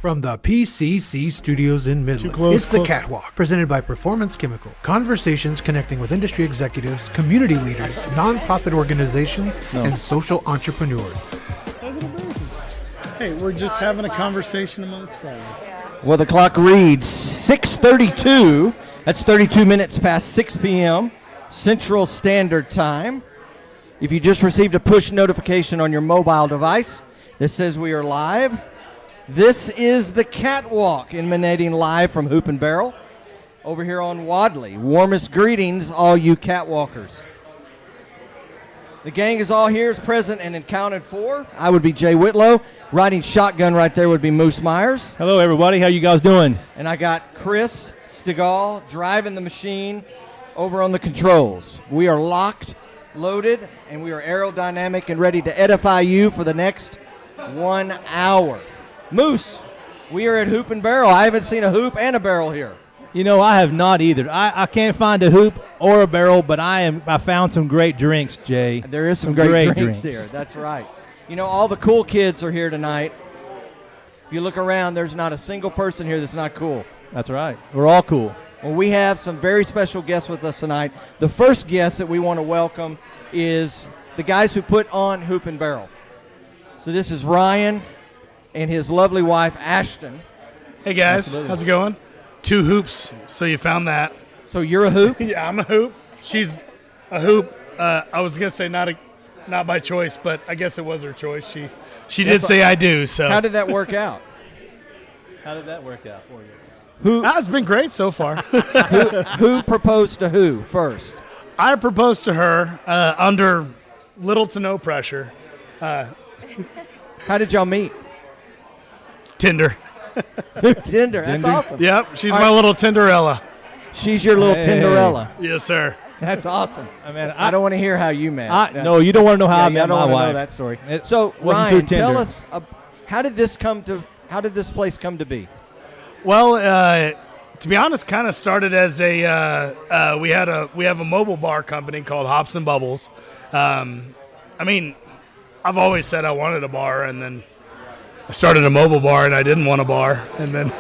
From the PCC studios in Midland, it's The Catwalk, presented by Performance Chemical. Conversations connecting with industry executives, community leaders, nonprofit organizations, and social entrepreneurs. Hey, we're just having a conversation amongst friends. Well, the clock reads 6:32. That's 32 minutes past 6 p.m. Central Standard Time. If you just received a push notification on your mobile device that says we are live, this is The Catwalk, emanating live from Hoop and Barrel over here on Wadley. Warmest greetings, all you catwalkers. The gang is all here, is present and accounted for. I would be Jay Whitlow. Riding shotgun right there would be Moose Myers. Hello, everybody. How you guys doing? And I got Chris Stegall driving the machine over on the controls. We are locked, loaded, and we are aerodynamic and ready to edify you for the next 1 hour. Moose, we are at Hoop and Barrel. I haven't seen a hoop and a barrel here. You know, I have not either. I can't find a hoop or a barrel, but I found some great drinks, Jay. There is some great drinks here. That's right. You know, all the cool kids are here tonight. If you look around, there's not a single person here that's not cool. That's right. We're all cool. Well, we have some very special guests with us tonight. The first guest that we want to welcome is the guys who put on Hoop and Barrel. So this is Ryan and his lovely wife, Ashton. Hey, guys. How's it going? 2 hoops, so you found that. So you're a hoop? Yeah, I'm a hoop. She's a hoop. I was going to say not by choice, but I guess it was her choice. She did say I do. So how did that work out? How did that work out for you? It's been great so far. Who proposed to who first? I proposed to her under little to no pressure. How did y'all meet? Tinder. Tinder. That's awesome. Yep, she's my little Tinderella. She's your little Tinderella. Yes, sir. That's awesome. I don't want to hear how you met. No, you don't want to know how I met I don't my want wife. to know that story. So Ryan, tell us, how did this place come to be? Well, to be honest, kind of started as we have a mobile bar company called Hops and Bubbles. I mean, I've always said I wanted a bar, and then I started a mobile bar, and I didn't want a bar, and then,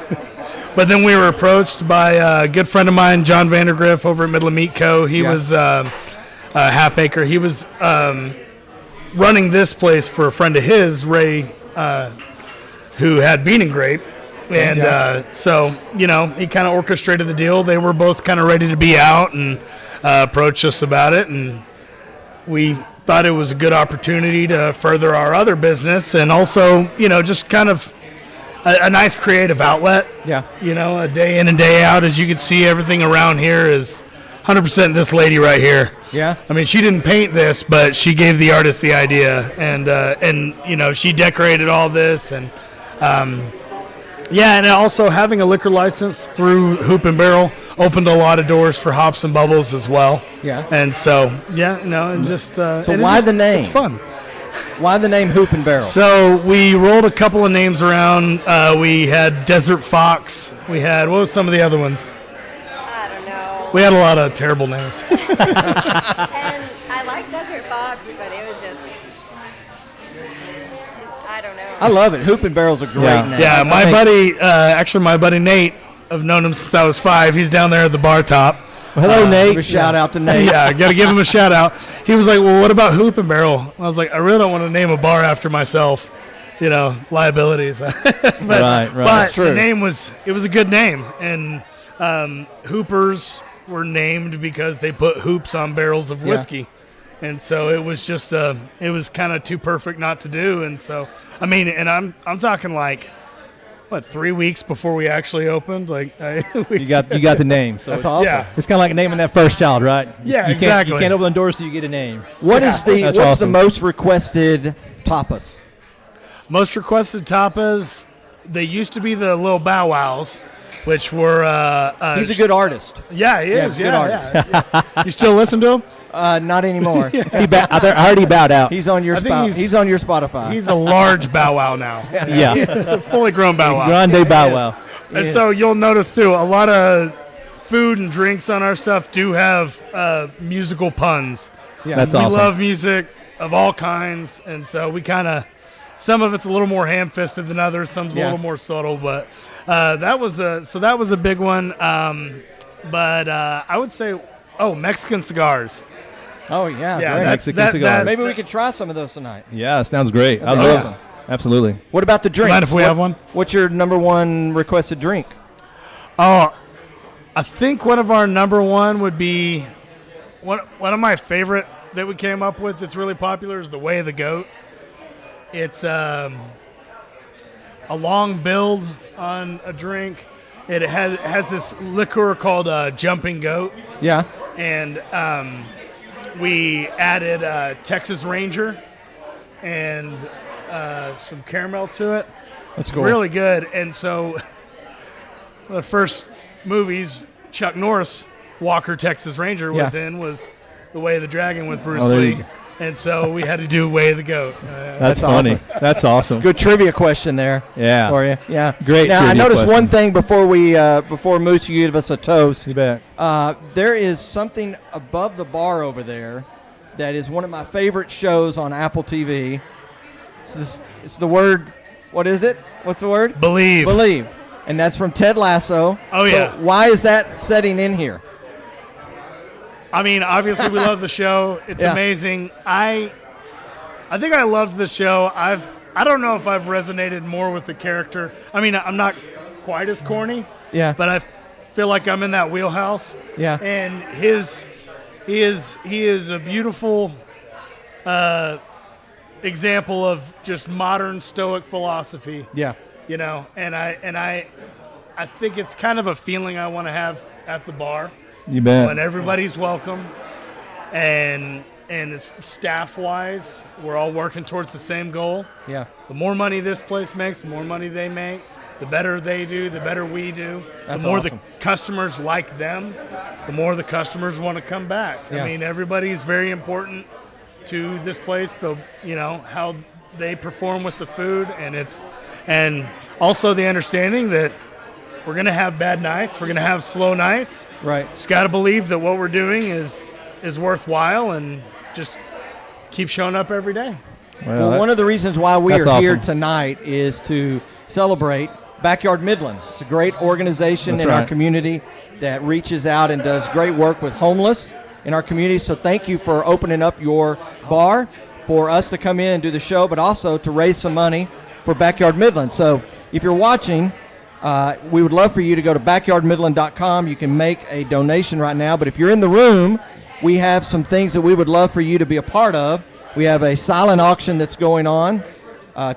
but then we were approached by a good friend of mine, John Vandergriff, over at Midland Meat Co. He was Half Acre. He was running this place for a friend of his, Ray, who had Bean and Grape. And so, you know, he kind of orchestrated the deal. They were both kind of ready to be out and approached us about it. And we thought it was a good opportunity to further our other business and also, you know, just kind of a nice creative outlet. Yeah. You know, a day in and day out. As you can see, everything around here is 100% this lady right here. Yeah. I mean, she didn't paint this, but she gave the artist the idea. And you know, she decorated all this. And, yeah, and also having a liquor license through Hoop and Barrel opened a lot of doors for Hops and Bubbles as well. Yeah. And so, yeah, you know, and just so why the name? It's fun. Why the name Hoop and Barrel? So we rolled a couple of names around. We had Desert Fox. We had, what was some of the other ones? I don't know. We had a lot of terrible names. And I like Desert Fox, but it was just, I don't know. I love it. Hoop and Barrel's a great name. Yeah, my buddy Nate, I've known him since I was 5. He's down there at the bar top. Well, hello, Nate. Give a shout out to Nate. Yeah, got to give him a shout out. He was like, well, what about Hoop and Barrel? I was like, I really don't want to name a bar after myself. You know, liabilities. but, right. But That's the name was a good name. And Hoopers were named because they put hoops on barrels of whiskey. Yeah. And so it was just, it was kind of too perfect not to do. And so, I mean, and I'm talking like, 3 weeks before we actually opened? Like you got the name. So that's awesome. Yeah. It's kind of like naming that first child, right? Yeah, exactly. You can't open the doors till you get a name. What's the most requested tapas? Most requested tapas, they used to be the little Bow Wows, which were... he's a good artist. Yeah, he is. He's a good artist. Yeah. You still listen to him? Not anymore. I heard he bowed out. He's on your He's on your Spotify. He's a large Bow Wow now. Yeah. He's a fully grown Bow Wow. Grande Bow Wow. And so you'll notice, too, a lot of food and drinks on our stuff do have musical puns. Yeah. That's awesome. We love music of all kinds, and so we kind of some of it's a little more ham-fisted than others. Some's a little more subtle, but that was a big one. But I would say, Mexican cigars. Oh, yeah. Yeah, Mexican cigars. Maybe we could try some of those tonight. Yeah, sounds great. I love awesome. it. Absolutely. What about the drinks? Mind if we have one? What's your number one requested drink? Oh, I think one of our number one would be one of my favorite that we came up with that's really popular is the Way of the Goat. It's a long build on a drink. It has this liquor called Jumping Goat. Yeah. And we added Texas Ranger and some caramel to it. That's cool. Really good. And so the first movies Chuck Norris Walker Texas Ranger was The Way of the Dragon with Bruce Lee. And so we had to do Way of the Goat. That's funny. Awesome. That's awesome. Good trivia question there. Yeah. For you. Yeah. Great. Now I noticed question. one thing before Moose, you give us a toast. You bet. There is something above the bar over there that is one of my favorite shows on Apple TV. It's the word. What is it? What's the word? Believe. Believe. And that's from Ted Lasso. Oh, yeah. So why is that setting in here? I mean, obviously we love the show. It's amazing. I think I loved the show. I don't know if I've resonated more with the character. I mean, I'm not quite as corny. Yeah. But I feel like I'm in that wheelhouse. Yeah. And he is a beautiful example of just modern Stoic philosophy. Yeah. You know, and I think it's kind of a feeling I want to have at the bar. You bet. When everybody's welcome, and it's staff-wise, we're all working towards the same goal. Yeah. The more money this place makes, the more money they make. The better they do, the better we do. That's the more awesome. the customers like them, the more the customers want to come back. Yeah. I mean, everybody's very important to this place. How they perform with the food, and also the understanding that we're going to have bad nights. We're going to have slow nights. Right. Just got to believe that what we're doing is worthwhile, and just keep showing up every day. Well, one of the reasons why we are here awesome. tonight is to celebrate Backyard Midland. It's a great organization That's in right. our community that reaches out and does great work with homeless in our community. So thank you for opening up your bar for us to come in and do the show, but also to raise some money for Backyard Midland. So if you're watching, we would love for you to go to backyardmidland.com. You can make a donation right now, but if you're in the room, we have some things that we would love for you to be a part of. We have a silent auction that's going on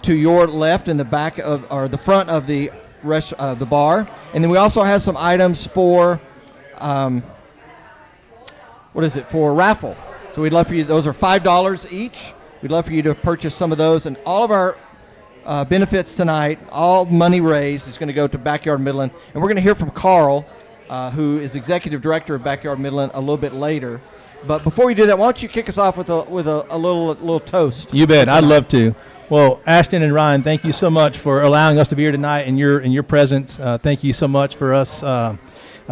to your left in the back of, or the front of the the bar, and then we also have some items for for raffle. So we'd love for you. Those are $5 each. We'd love for you to purchase some of those, and all of our benefits tonight, all money raised is going to go to Backyard Midland, and we're going to hear from Carl, who is executive director of Backyard Midland, a little bit later. But before we do that, why don't you kick us off with a little toast? You bet. I'd love to. Well, Ashton and Ryan, thank you so much for allowing us to be here tonight in your presence. Thank you so much for us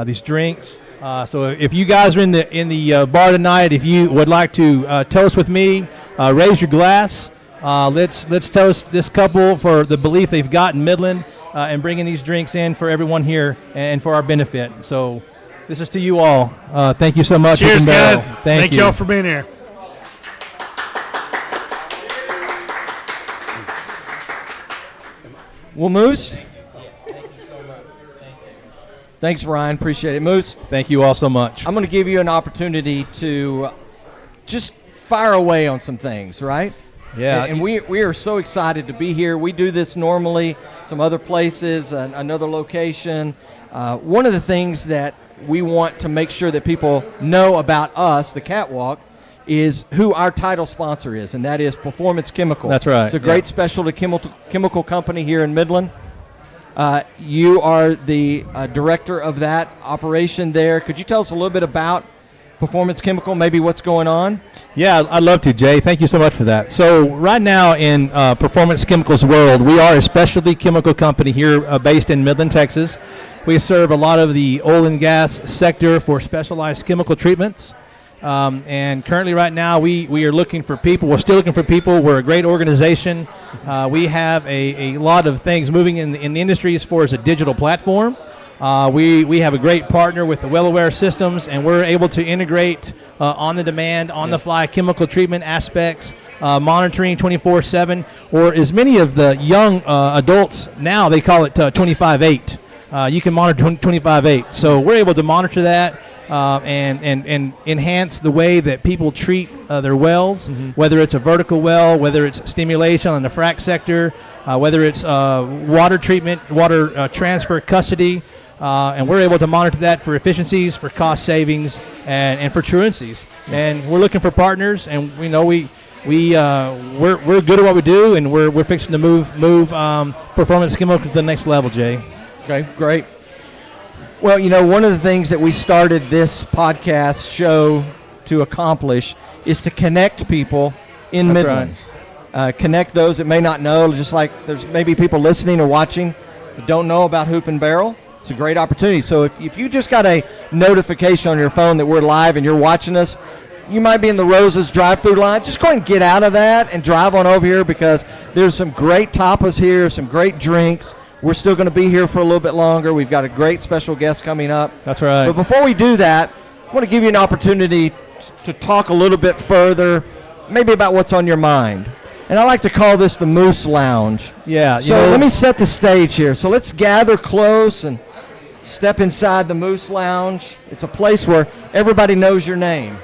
these drinks. So if you guys are in the bar tonight, if you would like to toast with me, raise your glass. Let's toast this couple for the belief they've got in Midland and bringing these drinks in for everyone here and for our benefit. So this is to you all. Thank you so much. Cheers, guys. Thank you all for being here. Well, Moose. Thanks, Ryan. Appreciate it. Moose, Thank you all so much. I'm going to give you an opportunity to just fire away on some things, right? Yeah. And we are so excited to be here. We do this normally, some other places, another location. One of the things that we want to make sure that people know about us, the Catwalk, is who our title sponsor is, and that is Performance Chemical. That's right. It's a great specialty chemical company here in Midland. You are the director of that operation there. Could you tell us a little bit about Performance Chemical, maybe what's going on? Yeah, I'd love to, Jay. Thank you so much for that. So right now in Performance Chemicals world, we are a specialty chemical company here based in Midland, Texas. We serve a lot of the oil and gas sector for specialized chemical treatments. And currently right now we are looking for people. We're still looking for people. We're a great organization. We have a lot of things moving in the industry as far as a digital platform. We have a great partner with the Well-Aware Systems, and we're able to integrate on the demand, on the fly chemical treatment aspects, monitoring 24/7, or as many of the young adults now, they call it 25/8. You can monitor 25/8. So we're able to monitor that and enhance the way that people treat their wells, whether it's a vertical well, whether it's stimulation on the frac sector, whether it's water treatment, water transfer custody. And we're able to monitor that for efficiencies, for cost savings, and for truancies. And we're looking for partners, and we know we're good at what we do, and we're fixing to move performance chemical to the next level, Jay. Okay, great. Well, one of the things that we started this podcast show to accomplish is to connect people in Midland. Right. Connect those that may not know, just like there's maybe people listening or watching that don't know about Hoop and Barrel. It's a great opportunity. So if you just got a notification on your phone that we're live and you're watching us, you might be in the Roses drive-through line. Just go ahead and get out of that and drive on over here, because there's some great tapas here, some great drinks. We're still going to be here for a little bit longer. We've got a great special guest coming up. That's right. But before we do that, I want to give you an opportunity to talk a little bit further, maybe about what's on your mind. And I like to call this the Moose Lounge. Yeah. So let me set the stage here. So let's gather close and step inside the Moose Lounge. It's a place where everybody knows your name.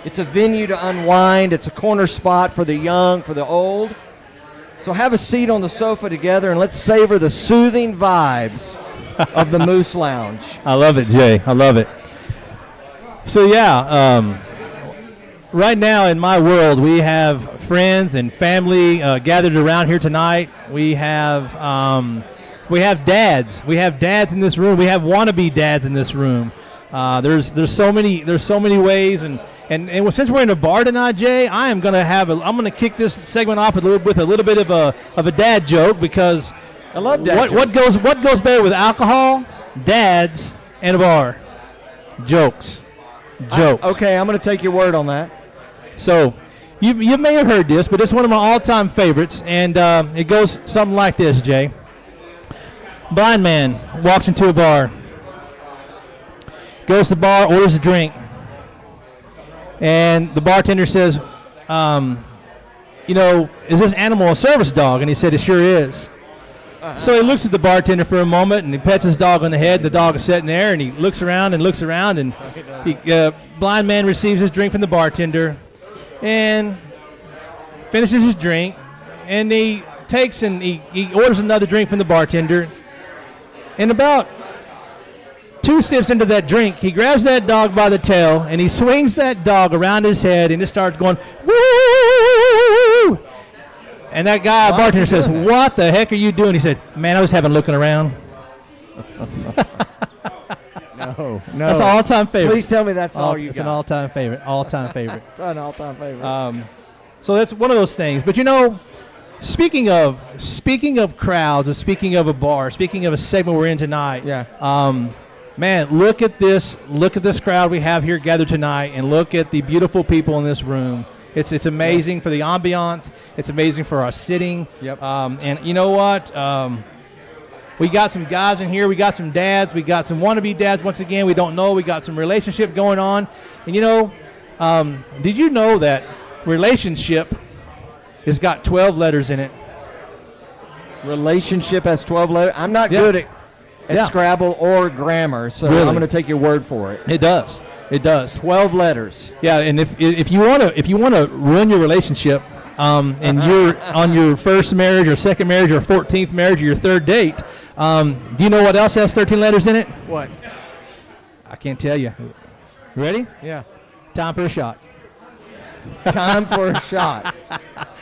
It's a venue to unwind. It's a corner spot for the young, for the old. So have a seat on the sofa together, and let's savor the soothing vibes of the Moose Lounge. I love it, Jay. I love it. So, right now in my world, we have friends and family gathered around here tonight. We have dads. We have dads in this room. We have wannabe dads in this room. There's so many ways, and since we're in a bar tonight, Jay, I'm gonna kick this segment off with a little bit of a dad joke, because I love dad jokes. What goes better with alcohol, dads, and a bar? Jokes. Okay, I'm gonna take your word on that. So, you may have heard this, but it's one of my all-time favorites, and it goes something like this, Jay. Blind man walks into a bar, goes to the bar, orders a drink, and the bartender says, is this animal a service dog? And he said, it sure is. So he looks at the bartender for a moment, and he pets his dog on the head. The dog is sitting there, and he looks around, and blind man receives his drink from the bartender and finishes his drink, and he takes and he orders another drink from the bartender. And about 2 sips into that drink, he grabs that dog by the tail, and he swings that dog around his head, and it starts going, woo! And that guy, bartender, says, what the heck are you doing? He said, man, I was having looking around. No. That's an all-time favorite. Please tell me that's all you got. It's an all-time favorite. It's an all-time favorite. So that's one of those things. But, speaking of crowds, and speaking of a bar, speaking of a segment we're in tonight, man, look at this crowd we have here gathered tonight, and look at the beautiful people in this room. It's amazing for the ambiance. It's amazing for our sitting. Yep. And you know what? We got some guys in here. We got some dads. We got some wannabe dads. Once again, we don't know. We got some relationship going on. And did you know that relationship has got 12 letters in it? Relationship has 12 letters. I'm not good at Scrabble or grammar, so I'm going to take your word for it. It does. 12 letters. Yeah, and if you want to ruin your relationship, and you're on your first marriage or second marriage or 14th marriage or your third date, do you know what else has 13 letters in it? What? I can't tell you. Ready? Yeah. Time for a shot. Time for a shot.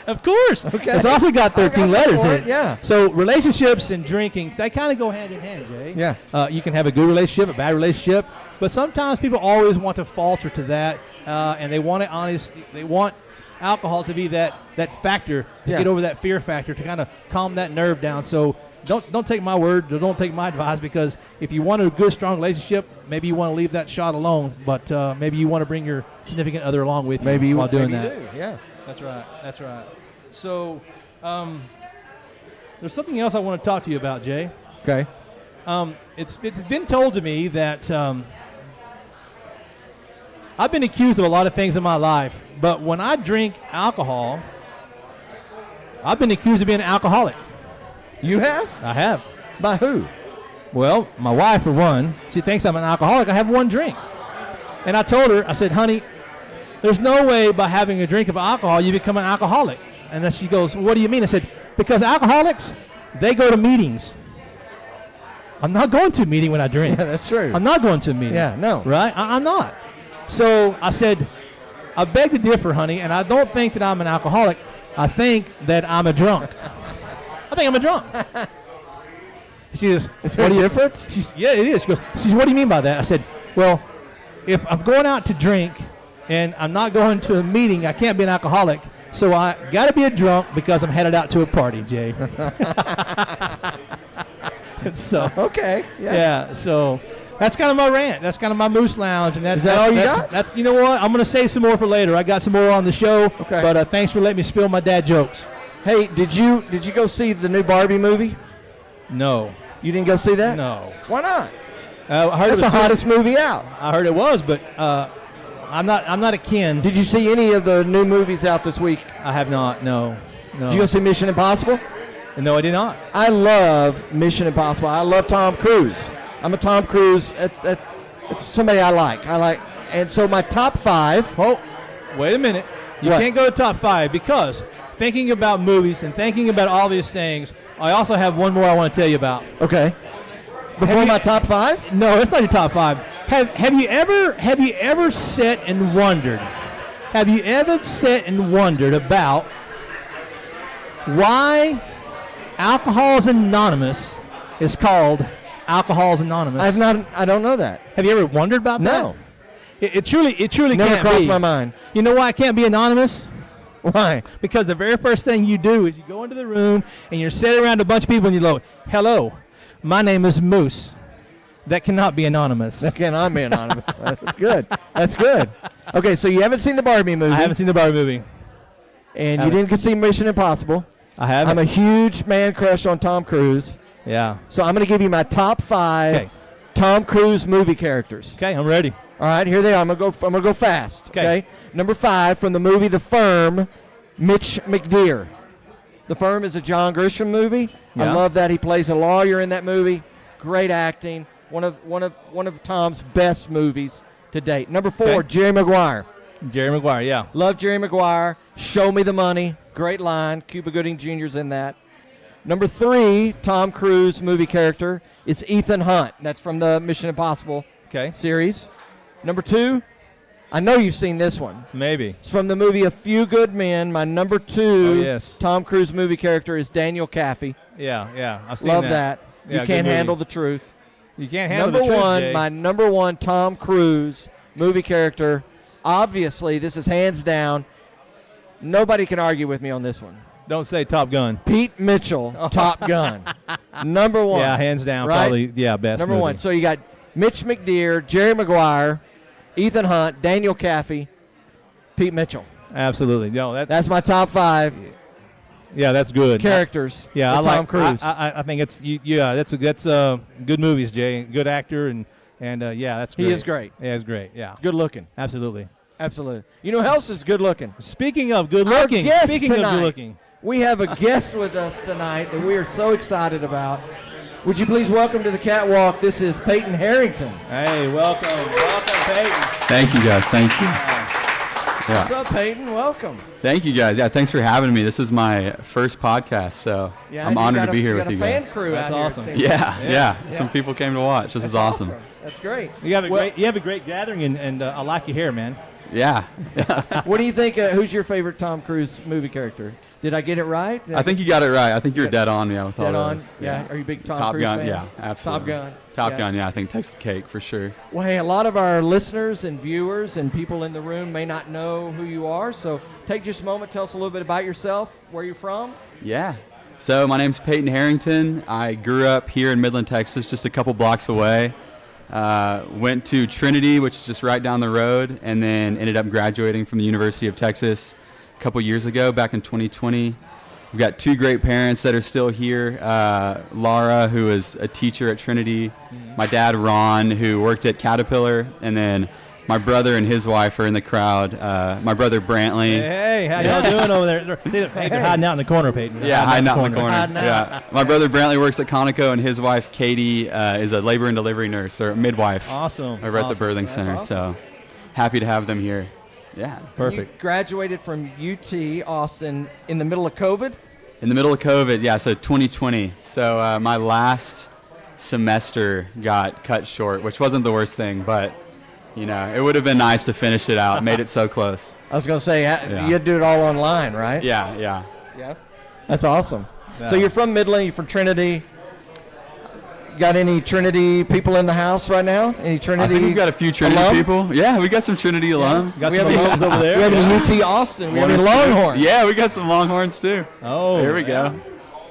Of course. Okay. It's also got 13 letters in it. Yeah. So relationships and drinking, they kind of go hand in hand, Jay. Yeah. You can have a good relationship, a bad relationship, but sometimes people always want to falter to that, and they want alcohol to be that factor to get over that fear factor, to kind of calm that nerve down. So don't take my word, or don't take my advice, because if you want a good, strong relationship, maybe you want to leave that shot alone. But maybe you want to bring your significant other along with you. Maybe while doing maybe that. You do. Yeah, that's right. That's right. So, there's something else I want to talk to you about, Jay. Okay. It's been told to me that I've been accused of a lot of things in my life, but when I drink alcohol, I've been accused of being an alcoholic. You have? I have. By who? Well, my wife, for one. She thinks I'm an alcoholic. I have one drink. And I told her, I said, honey, there's no way by having a drink of alcohol you become an alcoholic. And then she goes, what do you mean? I said, because alcoholics, they go to meetings. I'm not going to a meeting when I drink. Yeah, that's true. I'm not going to a meeting. Yeah, no. Right? I'm not. So I said, I beg to differ, honey, and I don't think that I'm an alcoholic. I think that I'm a drunk. I think I'm a drunk. She goes, is there a difference? Yeah, it is. She goes, what do you mean by that? I said, well, if I'm going out to drink and I'm not going to a meeting, I can't be an alcoholic. So I got to be a drunk because I'm headed out to a party, Jay. So okay. Yeah. So that's kind of my rant. That's kind of my moose lounge, and that's all you got? That's you know what? I'm gonna save some more for later. I got some more on the show. Okay. But thanks for letting me spill my dad jokes. Hey, did you go see the new Barbie movie? No. You didn't go see that? No. Why not? I heard that's the hottest movie out. I heard it was, but I'm not a kin. Did you see any of the new movies out this week? I have not. No. Did you go see Mission Impossible? No, I did not. I love Mission Impossible. I love Tom Cruise. I'm a Tom Cruise. It's somebody I like. And so my top 5. Oh, wait a minute. You can't go to top 5 because thinking about movies and thinking about all these things, I also have one more I want to tell you about. Okay. Before my top 5? No, it's not your top 5. Have you ever sat and wondered? Have you ever sat and wondered about why Alcoholics Anonymous is called Alcoholics Anonymous? I don't know that. Have you ever wondered about that? No. It truly Never can't crossed be. my mind. You know why it can't be anonymous? Why? Because the very first thing you do is you go into the room and you're sitting around a bunch of people and you go, hello, my name is Moose. That cannot be anonymous. That cannot be anonymous. That's good. That's good. Okay, so you haven't seen the Barbie movie. I haven't seen the Barbie movie. And you didn't see Mission Impossible. I haven't. I'm a huge man crush on Tom Cruise. Yeah. So I'm going to give you my top 5 Tom Cruise movie characters. Okay, I'm ready. All right, here they are. I'm gonna go fast. Okay. Number 5 from the movie The Firm, Mitch McDeere. The Firm is a John Grisham movie. Yeah. I love that he plays a lawyer in that movie. Great acting. One of Tom's best movies to date. Number 4, Jerry Maguire. Jerry Maguire, yeah. Love Jerry Maguire. Show me the money. Great line. Cuba Gooding Jr.'s in that. Number 3, Tom Cruise movie character is Ethan Hunt. That's from the Mission Impossible series. Number 2, I know you've seen this one. Maybe. It's from the movie A Few Good Men. My number 2 Oh, Tom Cruise movie character is Daniel Kaffee. Yeah. I've seen Love that. Yeah, you can't handle the truth. You can't handle number the truth, 1, Jay. my number 1 Tom Cruise movie character. Obviously, this is hands down. Nobody can argue with me on this one. Don't say Top Gun. Pete Mitchell, Top Gun. Number 1. Yeah, hands down, right? probably, best Number movie. 1. So you got Mitch McDeere, Jerry Maguire, Ethan Hunt, Daniel Kaffee, Pete Mitchell. Absolutely. No, that's my top 5. Yeah, that's good. Characters. Yeah, I for like Tom Cruise. I think it's that's good movies, Jay. Good actor and that's great. He is great. Yeah, he's great. Yeah. Good looking. Absolutely. You know who else is good looking? Speaking of good looking. Our guest Speaking of tonight. good looking. We have a guest with us tonight that we are so excited about. Would you please welcome to the catwalk? This is Peyton Harrington. Hey, welcome. Welcome, Peyton. Thank you, guys. Thank you. What's up, Peyton? Welcome. Thank you, guys. Yeah, thanks for having me. This is my first podcast, so I'm honored to be here with you guys. Fan crew That's out awesome. here. Yeah. Some people came to watch. This is awesome. That's great. You have a great gathering, and I like your hair, man. Yeah. What do you think? Who's your favorite Tom Cruise movie character? Did I get it right? I think you got it right. I think you're dead on, with all Dead on? those. Yeah. Are you a big Tom Cruise Gun, fan? yeah, absolutely. Top Gun. Top Gun, I think takes the cake for sure. Well, hey, a lot of our listeners and viewers and people in the room may not know who you are, so take just a moment, tell us a little bit about yourself, where you're from. Yeah. So my name's Peyton Harrington. I grew up here in Midland, Texas, just a couple blocks away. Went to Trinity, which is just right down the road, and then ended up graduating from the University of Texas a couple years ago, back in 2020. We've got two great parents that are still here. Laura, who is a teacher at Trinity. My dad, Ron, who worked at Caterpillar. And then my brother and his wife are in the crowd. My brother, Brantley. Hey, how y'all doing over there? They're hiding out in the corner, Peyton. Yeah, hiding out in the corner. Yeah. My brother, Brantley, works at Conoco, and his wife, Katie, is a labor and delivery nurse or midwife. Awesome. Over at the birthing center. Awesome. So happy to have them here. Yeah. Perfect. You graduated from UT Austin in the middle of COVID? In the middle of COVID, yeah, so 2020. So my last semester got cut short, which wasn't the worst thing, but, you know, it would have been nice to finish it out. Made it so close. I was going to say, you had to do it all online, right? Yeah, yeah. Yeah. That's awesome. Yeah. So you're from Midland, you're from Trinity. Got any Trinity people in the house right now? Any Trinity? I think we've got a few Trinity alum? people. Yeah, we got some Trinity alums. Got We some have alums over there. We have any UT Austin. We have any One or two. Longhorns. Yeah, we got some Longhorns too. Oh, There we go.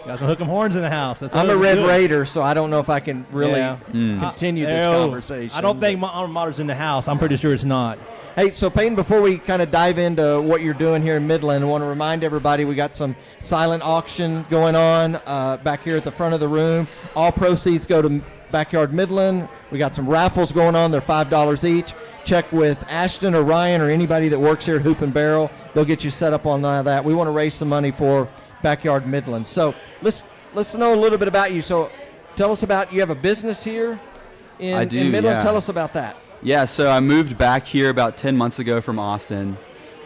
Got some hook'em horns in the house. That's I'm how a we Red do it. Raider, so I don't know if I can really Yeah. continue this Oh, conversation. I don't think my alma mater's in the house. I'm pretty sure it's not. Hey, so Peyton, before we kind of dive into what you're doing here in Midland, I want to remind everybody we got some silent auction going on back here at the front of the room. All proceeds go to Backyard Midland. We got some raffles going on. They're $5 each. Check with Ashton or Ryan or anybody that works here at Hoop and Barrel. They'll get you set up on that. We want to raise some money for Backyard Midland. So let's know a little bit about you. So tell us about, you have a business here in Midland. Yeah. Tell us about that. Yeah, so I moved back here about 10 months ago from Austin,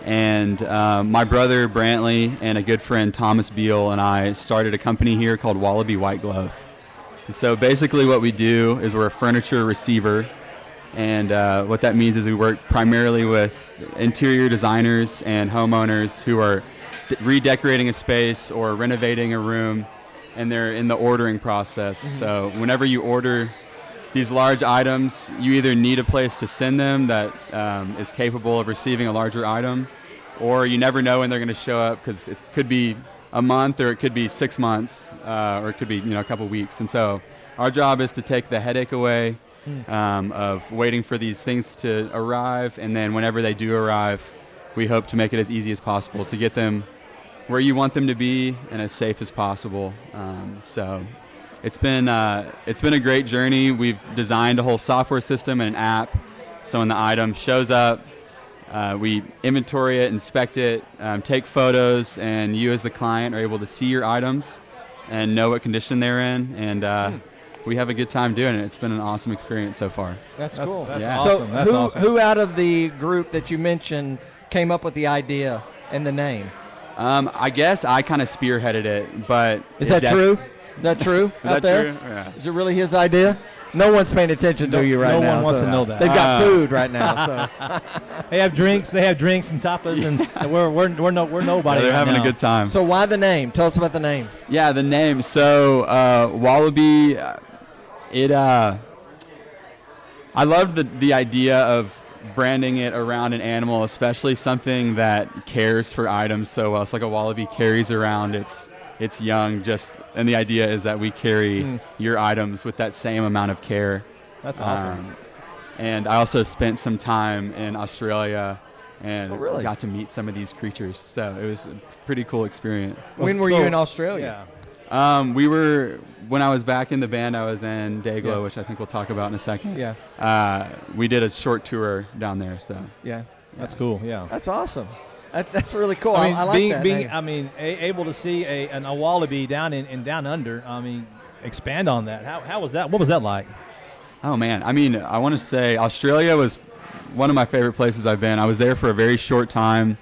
and my brother Brantley and a good friend Thomas Beal and I started a company here called Wallaby White Glove. And so basically what we do is we're a furniture receiver, and what that means is we work primarily with interior designers and homeowners who are redecorating a space or renovating a room, and they're in the ordering process. Mm-hmm. So whenever you order these large items, you either need a place to send them that is capable of receiving a larger item, or you never know when they're going to show up, because it could be a month or it could be 6 months or it could be a couple weeks. And so our job is to take the headache away of waiting for these things to arrive, and then whenever they do arrive, we hope to make it as easy as possible to get them where you want them to be and as safe as possible. So it's been a great journey. We've designed a whole software system and an app, so when the item shows up, we inventory it, inspect it, take photos, and you as the client are able to see your items and know what condition they're in, and we have a good time doing it. It's been an awesome experience so far. That's cool. That's Yeah. awesome. So That's awesome. who out of the group that you mentioned came up with the idea and the name? I guess I kind of spearheaded it, but Is that true? Is that true Is out that there? true? Yeah. Is it really his idea? No one's paying attention to you right no now. one wants so to know that. They've got food right now. So, They have drinks and tapas, and we're nobody. They're right having now. a good time. so why the name? Tell us about the name. Yeah, the name. So Wallaby, I loved the idea of branding it around an animal, especially something that cares for items so well. It's like a wallaby carries around its young, and the idea is that we carry your items with that same amount of care. That's awesome. And I also spent some time in Australia and really? got to meet some of these creatures. So it was a pretty cool experience. When were you in Australia? Yeah. When I was back in the band, I was in Dayglow, Yeah. which I think we'll talk about in a second. Yeah. We did a short tour down there, so. Yeah. That's cool. Yeah. That's awesome. That's really cool. I mean, I like that name. able to see a wallaby down in down under. I mean, expand on that. How was that? What was that like? Oh man, I mean, I want to say Australia was one of my favorite places I've been. I was there for a very short time.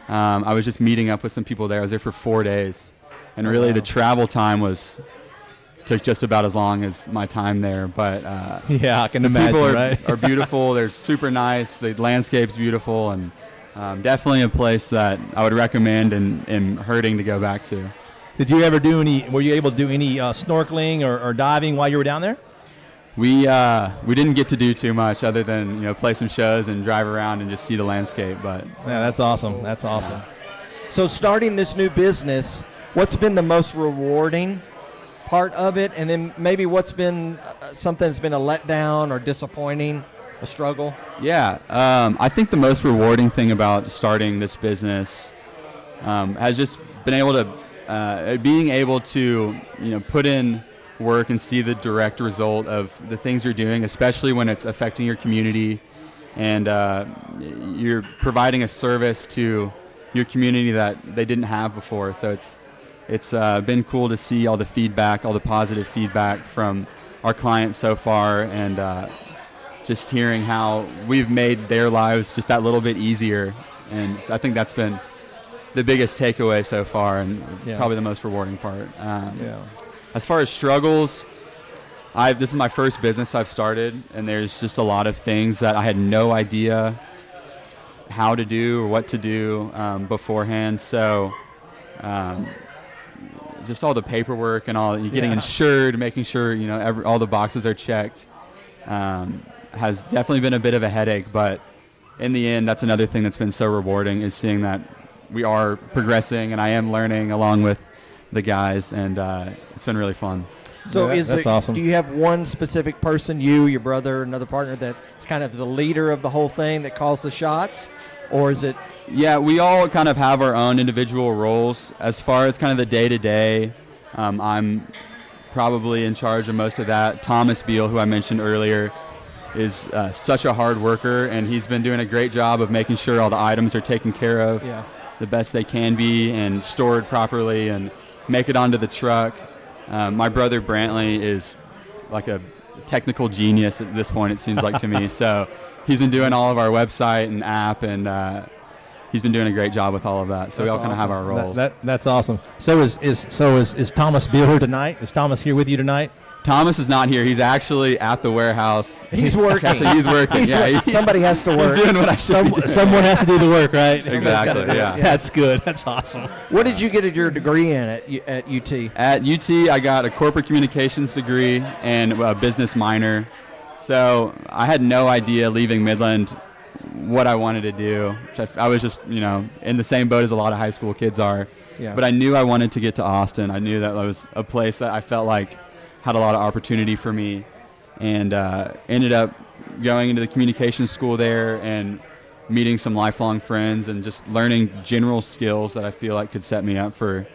I was just meeting up with some people there. I was there for 4 days, and really the travel time took just about as long as my time there. But Yeah, I can the imagine. people Right? are beautiful. They're super nice. The landscape's beautiful, and definitely a place that I would recommend and am hurting to go back to. Did you ever were you able to do any snorkeling or diving while you were down there? We didn't get to do too much other than play some shows and drive around and just see the landscape. But Yeah, that's awesome. That's awesome. So starting this new business, what's been the most rewarding part of it, and then maybe what's been something that's been a letdown or disappointing, a struggle? Yeah, I think the most rewarding thing about starting this business has just been being able to put in work and see the direct result of the things you're doing, especially when it's affecting your community and you're providing a service to your community that they didn't have before. So it's been cool to see all the feedback, all the positive feedback from our clients so far, and just hearing how we've made their lives just that little bit easier. And so I think that's been the biggest takeaway so far, and probably the most rewarding part. As far as struggles, this is my first business I've started, and there's just a lot of things that I had no idea how to do or what to do beforehand. So just all the paperwork and all, getting insured, making sure all the boxes are checked, has definitely been a bit of a headache. But in the end, that's another thing that's been so rewarding, is seeing that we are progressing and I am learning along with the guys, and it's been really fun. So that's awesome. Do you have one specific person, you, your brother, another partner, that's kind of the leader of the whole thing that calls the shots? Or is it? Yeah, we all kind of have our own individual roles. As far as kind of the day-to-day, I'm probably in charge of most of that. Thomas Beal, who I mentioned earlier, is such a hard worker, and he's been doing a great job of making sure all the items are taken care of the best they can be and stored properly and make it onto the truck. My brother Brantley is like a technical genius at this point, it seems like to me. So he's been doing all of our website and app, and he's been doing a great job with all of that. So we all kind of have our roles. That's awesome. So is Thomas Beal here tonight? Is Thomas here with you tonight? Thomas is not here. He's actually at the warehouse. He's working. Actually, he's working. Somebody has to work. He's doing what I should be doing. Someone has to do the work, right? Exactly, yeah. That's good. That's awesome. What did you get your degree in at UT? At UT, I got a corporate communications degree and a business minor. So I had no idea leaving Midland what I wanted to do. I was just, in the same boat as a lot of high school kids are. Yeah. But I knew I wanted to get to Austin. I knew that was a place that I felt like had a lot of opportunity for me, and ended up going into the communications school there and meeting some lifelong friends and just learning general skills that I feel like could set me up for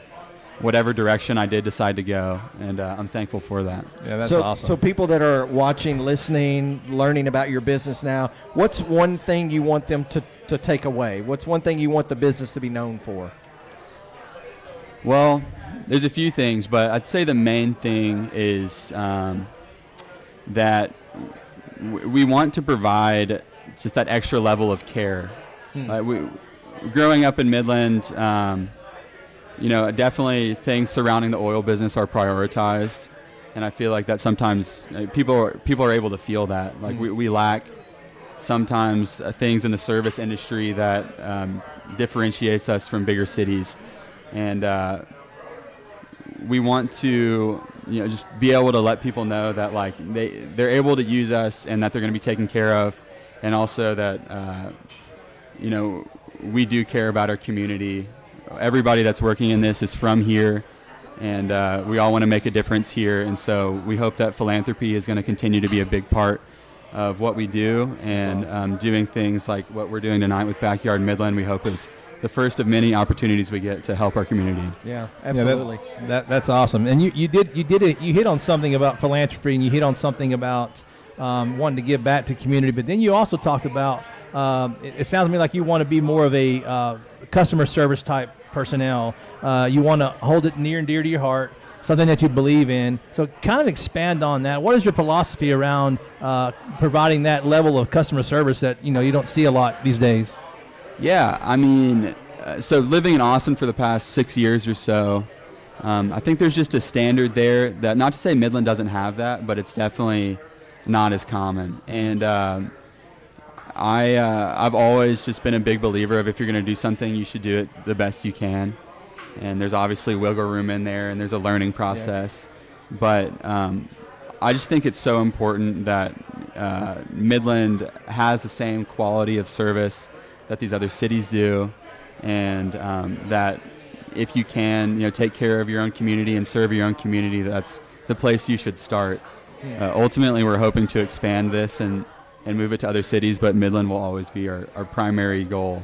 whatever direction I did decide to go, and I'm thankful for that. Yeah, that's awesome. So people that are watching, listening, learning about your business now, what's one thing you want them to take away? What's one thing you want the business to be known for? Well, there's a few things, but I'd say the main thing is that we want to provide just that extra level of care. Growing up in Midland, definitely things surrounding the oil business are prioritized, and I feel like that sometimes people are able to feel that. Like we lack sometimes things in the service industry that differentiates us from bigger cities. And we want to, just be able to let people know that like they're able to use us and that they're going to be taken care of, and also that we do care about our community. Everybody that's working in this is from here, and we all want to make a difference here. And so we hope that philanthropy is going to continue to be a big part of what we do, and doing things like what we're doing tonight with Backyard Midland, we hope is the first of many opportunities we get to help our community. Yeah, absolutely. That's awesome. And you hit on something about philanthropy, and you hit on something about wanting to give back to community. But then you also talked about it sounds to me like you want to be more of a customer service type personnel. You want to hold it near and dear to your heart, something that you believe in. So kind of expand on that. What is your philosophy around providing that level of customer service that you don't see a lot these days? Yeah, I mean, so living in Austin for the past 6 years or so, I think there's just a standard there that, not to say Midland doesn't have that, but it's definitely not as common. And I've always just been a big believer of, if you're going to do something, you should do it the best you can. And there's obviously wiggle room in there, and there's a learning process. Yeah. But I just think it's so important that Midland has the same quality of service that these other cities do, and that if you can, take care of your own community and serve your own community, that's the place you should start. Ultimately, we're hoping to expand this and move it to other cities, but Midland will always be our primary goal.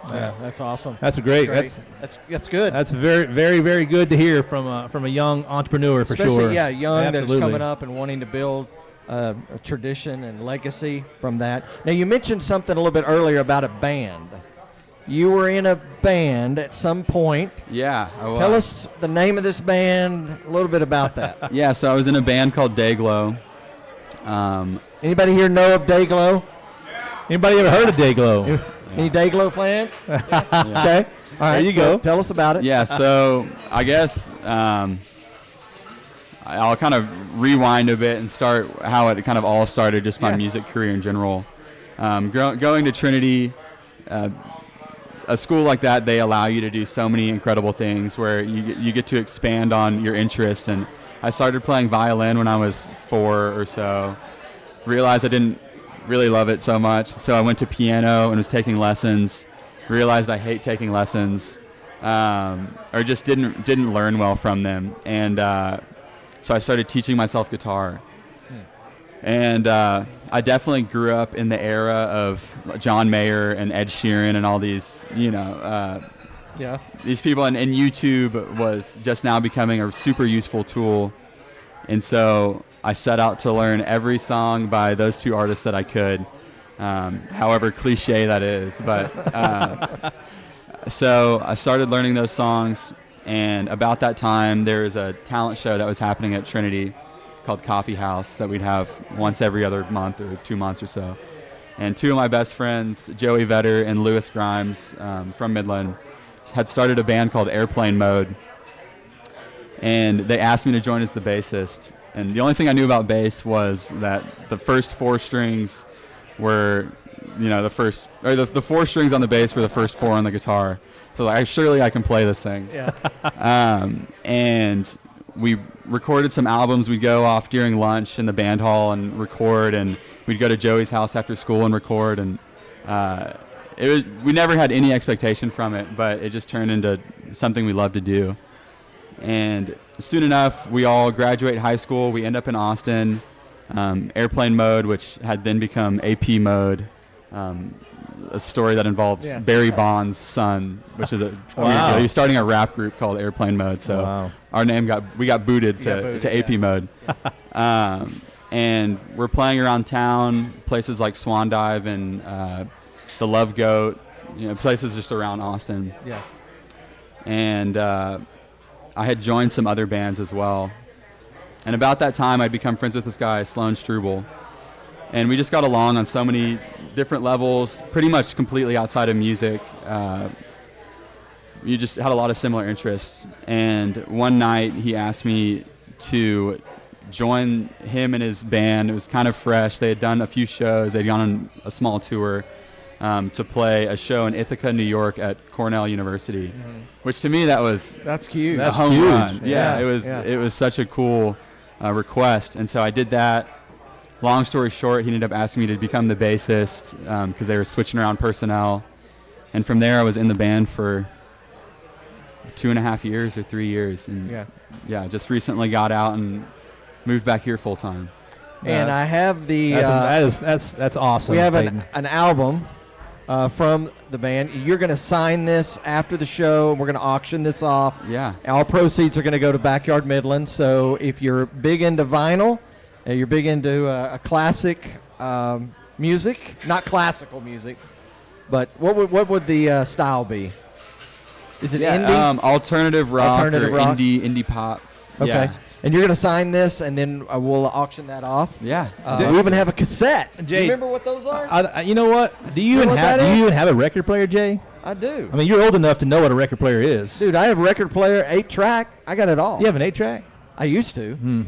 Yeah, that's awesome. That's great. That's good. That's very, very, very good to hear from a young entrepreneur, for Especially, sure. Yeah, young Absolutely. that's coming up and wanting to build a tradition and legacy from that. Now, you mentioned something a little bit earlier about a band. You were in a band at some point. Yeah, I was. Tell us the name of this band, a little bit about that. Yeah, so I was in a band called Dayglow. Anybody here know of Dayglow? Anybody ever heard of Dayglow? Any Dayglow fans? Yeah. Okay. All right, there you go. Tell us about it. Yeah, so I guess I'll kind of rewind a bit and start how it kind of all started, just my music career in general. Going to Trinity, a school like that, they allow you to do so many incredible things where you get to expand on your interest. And I started playing violin when I was 4 or so. Realized I didn't really love it so much, so I went to piano and was taking lessons. Realized I hate taking lessons, or just didn't learn well from them. And so I started teaching myself guitar. And I definitely grew up in the era of John Mayer and Ed Sheeran and all these, these people. And YouTube was just now becoming a super useful tool. And so I set out to learn every song by those two artists that I could, however cliche that is. But so I started learning those songs. And about that time, there was a talent show that was happening at Trinity called Coffee House that we'd have once every other month or 2 months or so. And two of my best friends, Joey Vetter and Lewis Grimes from Midland, had started a band called Airplane Mode. And they asked me to join as the bassist. And the only thing I knew about bass was that the first 4 strings were, the 4 strings on the bass were the first 4 on the guitar. So surely I can play this thing. Yeah. And we recorded some albums. We'd go off during lunch in the band hall and record, and we'd go to Joey's house after school and record. And we never had any expectation from it, but it just turned into something we loved to do. And soon enough, we all graduate high school. We end up in Austin. Airplane Mode, which had then become AP Mode, a story that involves Barry Bond's son, which is a weird deal. He's starting a rap group called Airplane Mode. So our name got booted to AP Mode. And we're playing around town, places like Swan Dive and the Love Goat, places just around Austin. Yeah. And I had joined some other bands as well. And about that time, I'd become friends with this guy, Sloan Struble. And we just got along on so many different levels, pretty much completely outside of music. You just had a lot of similar interests. And one night, he asked me to join him and his band. It was kind of fresh. They had done a few shows. They'd gone on a small tour to play a show in Ithaca, New York at Cornell University, which to me, that's cute. A home run. Yeah, it was such a cool request. And so I did that. Long story short, he ended up asking me to become the bassist because they were switching around personnel. And from there, I was in the band for 2.5 years or 3 years. And just recently got out and moved back here full time. And I have the that's awesome. We have an album from the band. You're going to sign this after the show, and we're going to auction this off. Yeah. All proceeds are going to go to Backyard Midland. So if you're big into vinyl, you're big into a classic music, not classical music, but what would the style be? Is it indie? Alternative rock or indie pop. Okay. Yeah. And you're going to sign this, and then we'll auction that off. Yeah. We even have a cassette. Jay, do you remember what those are? You know what? Do you even have a record player, Jay? I do. I mean, you're old enough to know what a record player is. Dude, I have a record player, 8-track. I got it all. You have an 8-track? I used to.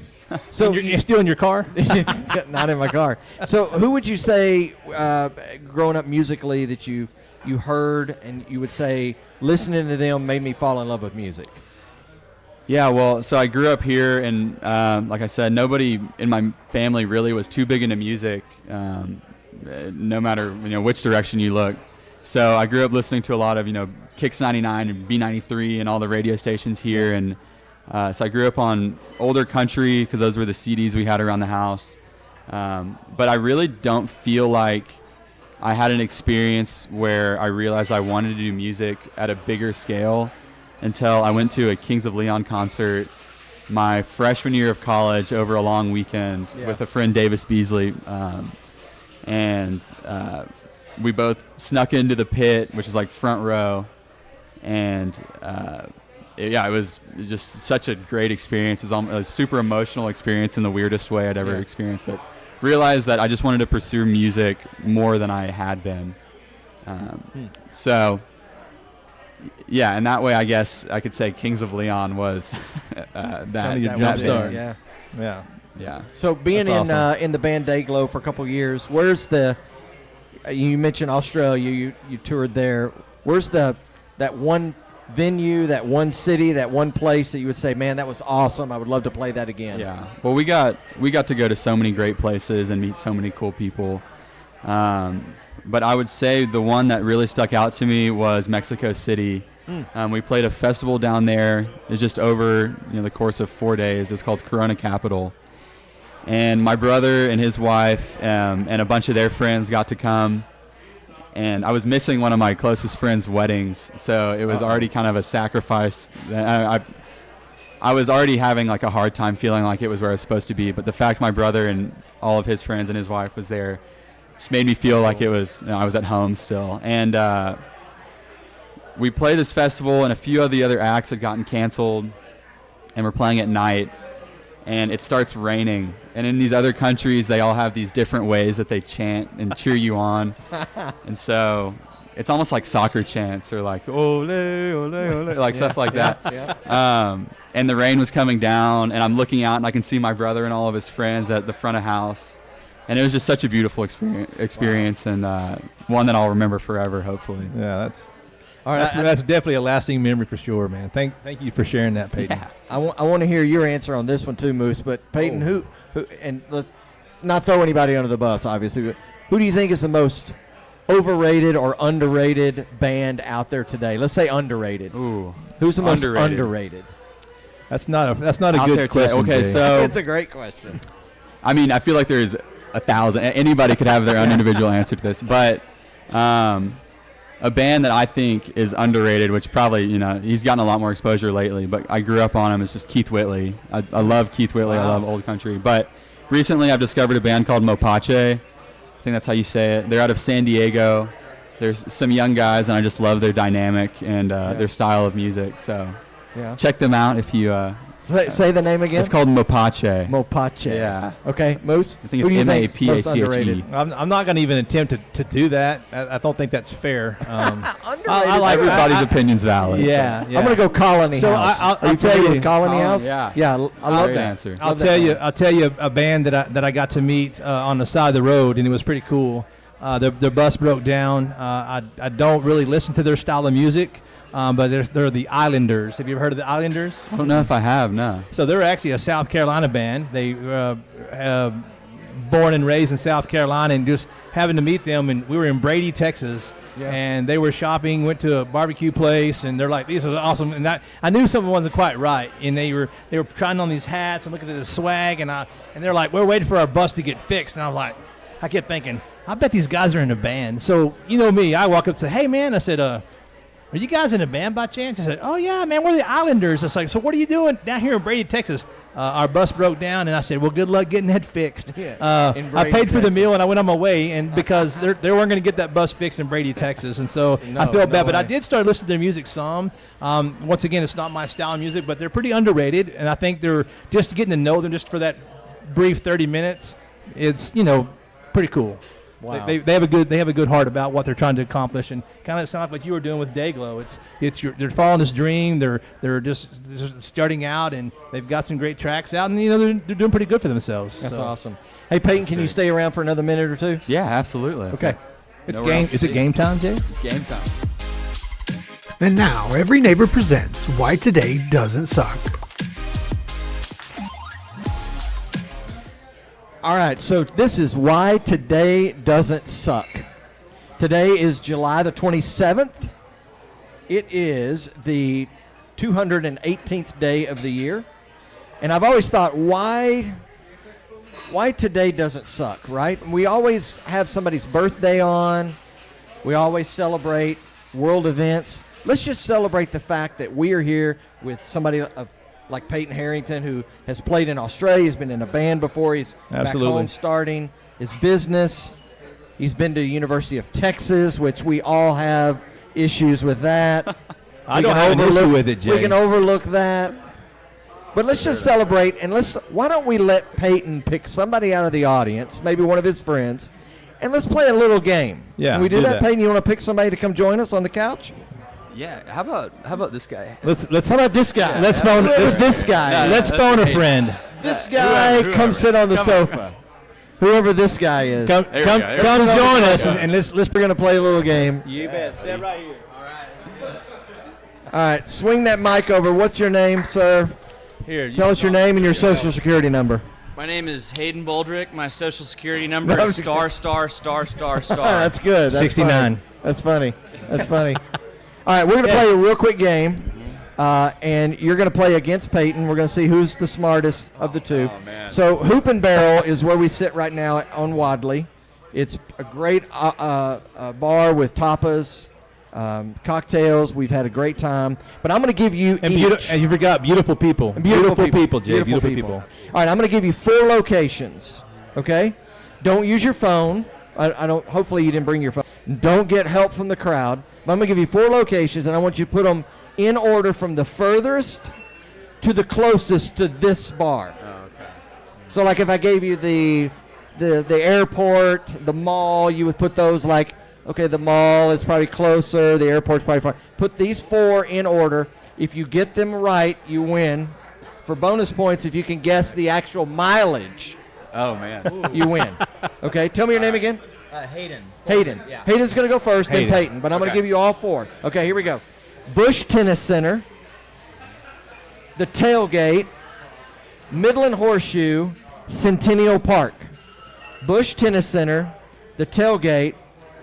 So you're still in your car? It's not in my car. So who would you say, growing up musically, that you heard and you would say, listening to them made me fall in love with music? Yeah, well, so I grew up here, and like I said, nobody in my family really was too big into music, no matter which direction you look. So I grew up listening to a lot of Kix 99 and B93 and all the radio stations here. And so I grew up on older country because those were the CDs we had around the house. But I really don't feel like I had an experience where I realized I wanted to do music at a bigger scale until I went to a Kings of Leon concert my freshman year of college over a long weekend with a friend, Davis Beasley. And we both snuck into the pit, which is like front row. And it was just such a great experience. It was a super emotional experience in the weirdest way I'd ever experienced. But realized that I just wanted to pursue music more than I had been. So, yeah, and that way I guess I could say Kings of Leon was that jump start. Yeah. So being in the band Dayglow for a couple of years, where's you mentioned Australia, you toured there. Where's that one venue, that one city, that one place that you would say, man, that was awesome, I would love to play that again? Yeah. Well, we got to go to so many great places and meet so many cool people. But I would say the one that really stuck out to me was Mexico City. We played a festival down there. It was just over the course of 4 days. It was called Corona Capital. And my brother and his wife and a bunch of their friends got to come. And I was missing one of my closest friends' weddings, so it was already kind of a sacrifice. I was already having like a hard time feeling like it was where I was supposed to be, but the fact my brother and all of his friends and his wife was there just made me feel like it was I was at home still. And we played this festival, and a few of the other acts had gotten canceled, and we're playing at night, and it starts raining. And in these other countries, they all have these different ways that they chant and cheer you on. And so it's almost like soccer chants or like, ole, ole, ole, like stuff like that. And the rain was coming down, and I'm looking out, and I can see my brother and all of his friends at the front of house. And it was just such a beautiful experience and one that I'll remember forever, hopefully. Yeah, that's definitely a lasting memory for sure, man. Thank you for sharing that, Peyton. Yeah. I want to hear your answer on this one too, Moose. But Peyton, who and let's not throw anybody under the bus, obviously. But who do you think is the most overrated or underrated band out there today? Let's say underrated. Ooh, who's the most underrated? That's not a out good question. Okay, Jay. so It's a great question. I mean, I feel like there's 1,000. Anybody could have their own individual answer to this, but a band that I think is underrated, which probably, he's gotten a lot more exposure lately, but I grew up on him, is just Keith Whitley. I love Keith Whitley. Wow. I love old country. But recently I've discovered a band called Mopache. I think that's how you say it. They're out of San Diego. There's some young guys, and I just love their dynamic and their style of music. So check them out if you... Say the name again. It's called Mopache. Mopache. Yeah. Okay, Moose. I think it's M-A-P-A-C-H-E. I'm not going to even attempt to do that. I don't think that's fair. I like everybody's opinion's valid. Yeah, I'm going to go Colony House. I'll tell you with Colony House. Yeah. I love that answer. I'll tell you a band that I got to meet on the side of the road, and it was pretty cool. Their bus broke down. I don't really listen to their style of music. But they're the Islanders. Have you ever heard of the Islanders? I don't know if I have, no. So they're actually a South Carolina band. They born and raised in South Carolina, and just having to meet them. And we were in Brady, Texas, and they were shopping, went to a barbecue place, and they're like, these are awesome. And I knew something wasn't quite right. And they were trying on these hats and looking at the swag, and they're like, we're waiting for our bus to get fixed. And I kept thinking, I bet these guys are in a band. So you know me, I walk up and say, hey man, I said, are you guys in a band by chance? I said, oh, yeah, man, we're the Islanders. It's like, so what are you doing down here in Brady, Texas? Our bus broke down, and I said, well, good luck getting that fixed. I paid for the meal, and I went on my way, and because they weren't going to get that bus fixed in Brady, Texas, and so I felt bad. But I did start listening to their music some. Once again, it's not my style of music, but they're pretty underrated, and I think they're just getting to know them just for that brief 30 minutes. It's, pretty cool. Wow. They have a good heart about what they're trying to accomplish, and kind of sounds like what you were doing with Dayglow. They're following this dream. They're just starting out, and they've got some great tracks out, and they're doing pretty good for themselves. That's awesome. Hey Peyton, can you stay around for another minute or two? Yeah, absolutely. Okay. Is it game time, Jay? It's game time. And now Every Neighbor presents Why Today Doesn't Suck. All right, so this is Why Today Doesn't Suck. Today is July the 27th, It is the 218th day of the year. And I've always thought, why today doesn't suck, right? We always have somebody's birthday on. We always celebrate world events. Let's just celebrate the fact that we are here with somebody like Peyton Harrington, who has played in Australia. He's been in a band before. He's back home starting his business. He's been to the University of Texas, which we all have issues with that. I don't have an issue with it, Jay. We can overlook that. But let's just celebrate, and why don't we let Peyton pick somebody out of the audience, maybe one of his friends, and let's play a little game. Yeah, Can we do that, Peyton? You want to pick somebody to come join us on the couch? Yeah. How about this guy? How about this guy? Let's phone this guy. Let's phone a friend. This guy, come sit on the sofa. Whoever this guy is. Come join us, and let's. We're going to play a little game. You bet. Sit right here. All right, swing that mic over. What's your name, sir? Here. Tell us your name and your social security number. My name is Hayden Baldrick. My social security number is star. That's good. That's 69. Funny. That's funny. All right, we're going to play a real quick game, and you're going to play against Peyton. We're going to see who's the smartest of the two. Oh, man. So Hoop and Barrel is where we sit right now on Wadley. It's a great bar with tapas, cocktails. We've had a great time. But I'm going to give you And you forgot beautiful people. Beautiful people, Jay. Beautiful people. All right, I'm going to give you 4 locations, okay? Don't use your phone. I don't. Hopefully you didn't bring your phone. Don't get help from the crowd. But I'm going to give you 4 locations, and I want you to put them in order from the furthest to the closest to this bar. Oh, okay. So, like if I gave you the airport, the mall, you would put those like, okay, the mall is probably closer, the airport's probably far. Put these 4 in order. If you get them right, you win. For bonus points, if you can guess the actual mileage, Oh, man. you win. Okay, tell me your name again. Hayden. Hayden. Yeah. Hayden's going to go first, then Hayden. Peyton. But I'm going to Okay. give you all 4. Okay, here we go. Bush Tennis Center, the Tailgate, Midland Horseshoe, Centennial Park. Bush Tennis Center, the Tailgate,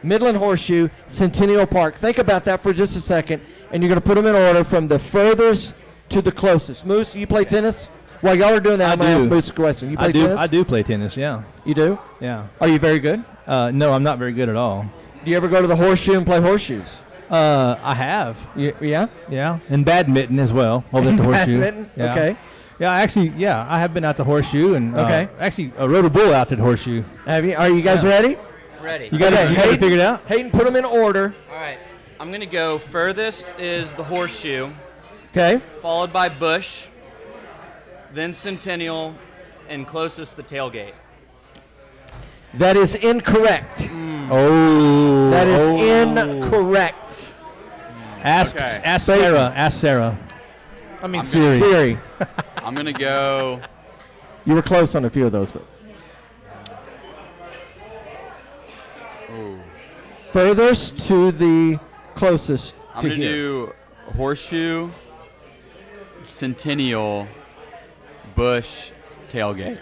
Midland Horseshoe, Centennial Park. Think about that for just a second, and you're going to put them in order from the furthest to the closest. Moose, you play tennis? While y'all are doing that, I'm going to ask Moose a question. You play tennis? I do play tennis. Yeah. You do? Yeah. Are you very good? No, I'm not very good at all. Do you ever go to the Horseshoe and play horseshoes? I have. Yeah? Yeah, and badminton as well. Over at the horseshoe. Badminton? Yeah. Okay. Yeah, actually, I have been at the horseshoe and Okay. actually rode a bull out to the horseshoe. Are you guys ready? Ready. You got Okay, it Hayden. figured out? Hayden, put them in order. All right. I'm gonna go furthest is the Horseshoe, Okay. followed by Bush, then Centennial, and closest the Tailgate. That is incorrect. Oh. That is incorrect. Ask Okay. ask Sarah. Ask Sarah. I mean Siri. Siri. I'm going to go. You were close on a few of those, but furthest to the closest I'm to going to here. do Horseshoe, Centennial, Bush, Tailgate.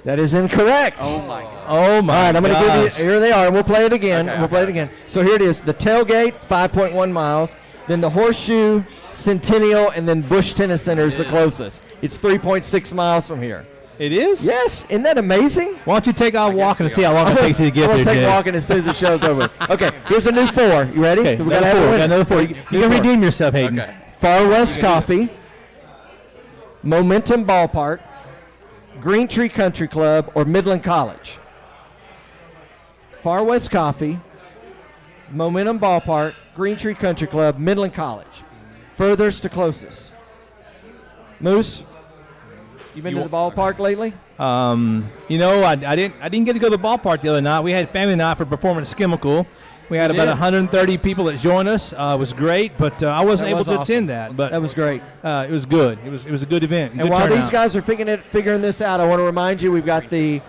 That is incorrect. Oh my God. Oh my All right, I'm going to give gosh. you. Here they are, and we'll play it again. Okay, we'll play it again. So here it is: the Tailgate, 5.1 miles. Then the Horseshoe, Centennial, and then Bush Tennis Center is the closest. It's 3.6 miles from here. It is? Yes, isn't that amazing? Why don't you take off walking and see how long it takes you to get I'm there, gonna take Jay? walking as soon as the show's over. Okay, here's a new 4. You ready? Okay, We gotta have a got winner. another 4. You New can 4. redeem yourself, Hayden. Okay. Far West Coffee, Momentum Ballpark, Green Tree Country Club, or Midland College. Far West Coffee, Momentum Ballpark, Green Tree Country Club, Midland College. Furthest to closest. Moose, you been to the ballpark lately? You know, I didn't get to go to the ballpark the other night. We had family night for Performance Chemical. We had You about did? 130 people that joined us. It was great, but I wasn't That able was to awesome. attend that. But That was great. it was good. It was a good event. And good while turnout. these guys are figuring this out, I want to remind you we've got the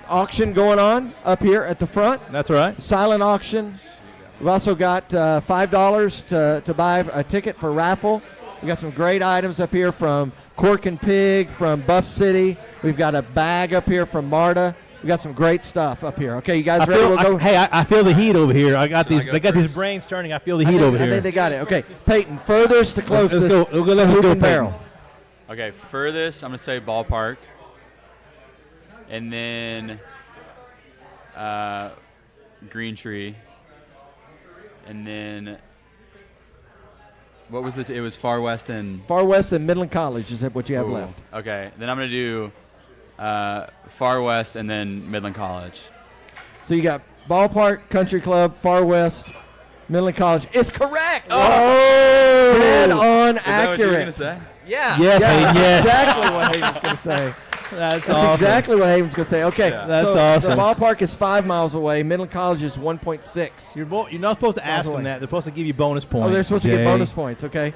auction going on up here at the front. That's right. Silent auction. We've also got $5 to buy a ticket for raffle. We got some great items up here from Cork and Pig, from Buff City. We've got a bag up here from Marta. We got some great stuff up here. Okay, you guys ready? We'll go. I feel the heat over here. I got these. They got these brains turning. I feel the heat over here. I think they got it. Okay, Peyton, furthest to closest. Let's go. Let's go, barrel. Okay, furthest, I'm going to say ballpark. And then Green Tree. And then what was it? It was Far West and Midland College. Is that what you have left? Okay, then I'm going to do Far West and then Midland College. So you got ballpark, country club, Far West, Midland College. It's correct. Oh, dead on Is accurate. that what you were going to say? Yeah. Yes, Hayden, yes. Exactly what Hayden's going to say. That's awesome. Exactly what Hayden's going to say. Okay, That's so awesome. The ballpark is 5 miles away. Midland College is 1.6. You're not supposed to ask them that. They're supposed to give you bonus points. Oh, they're supposed to get bonus points. Okay.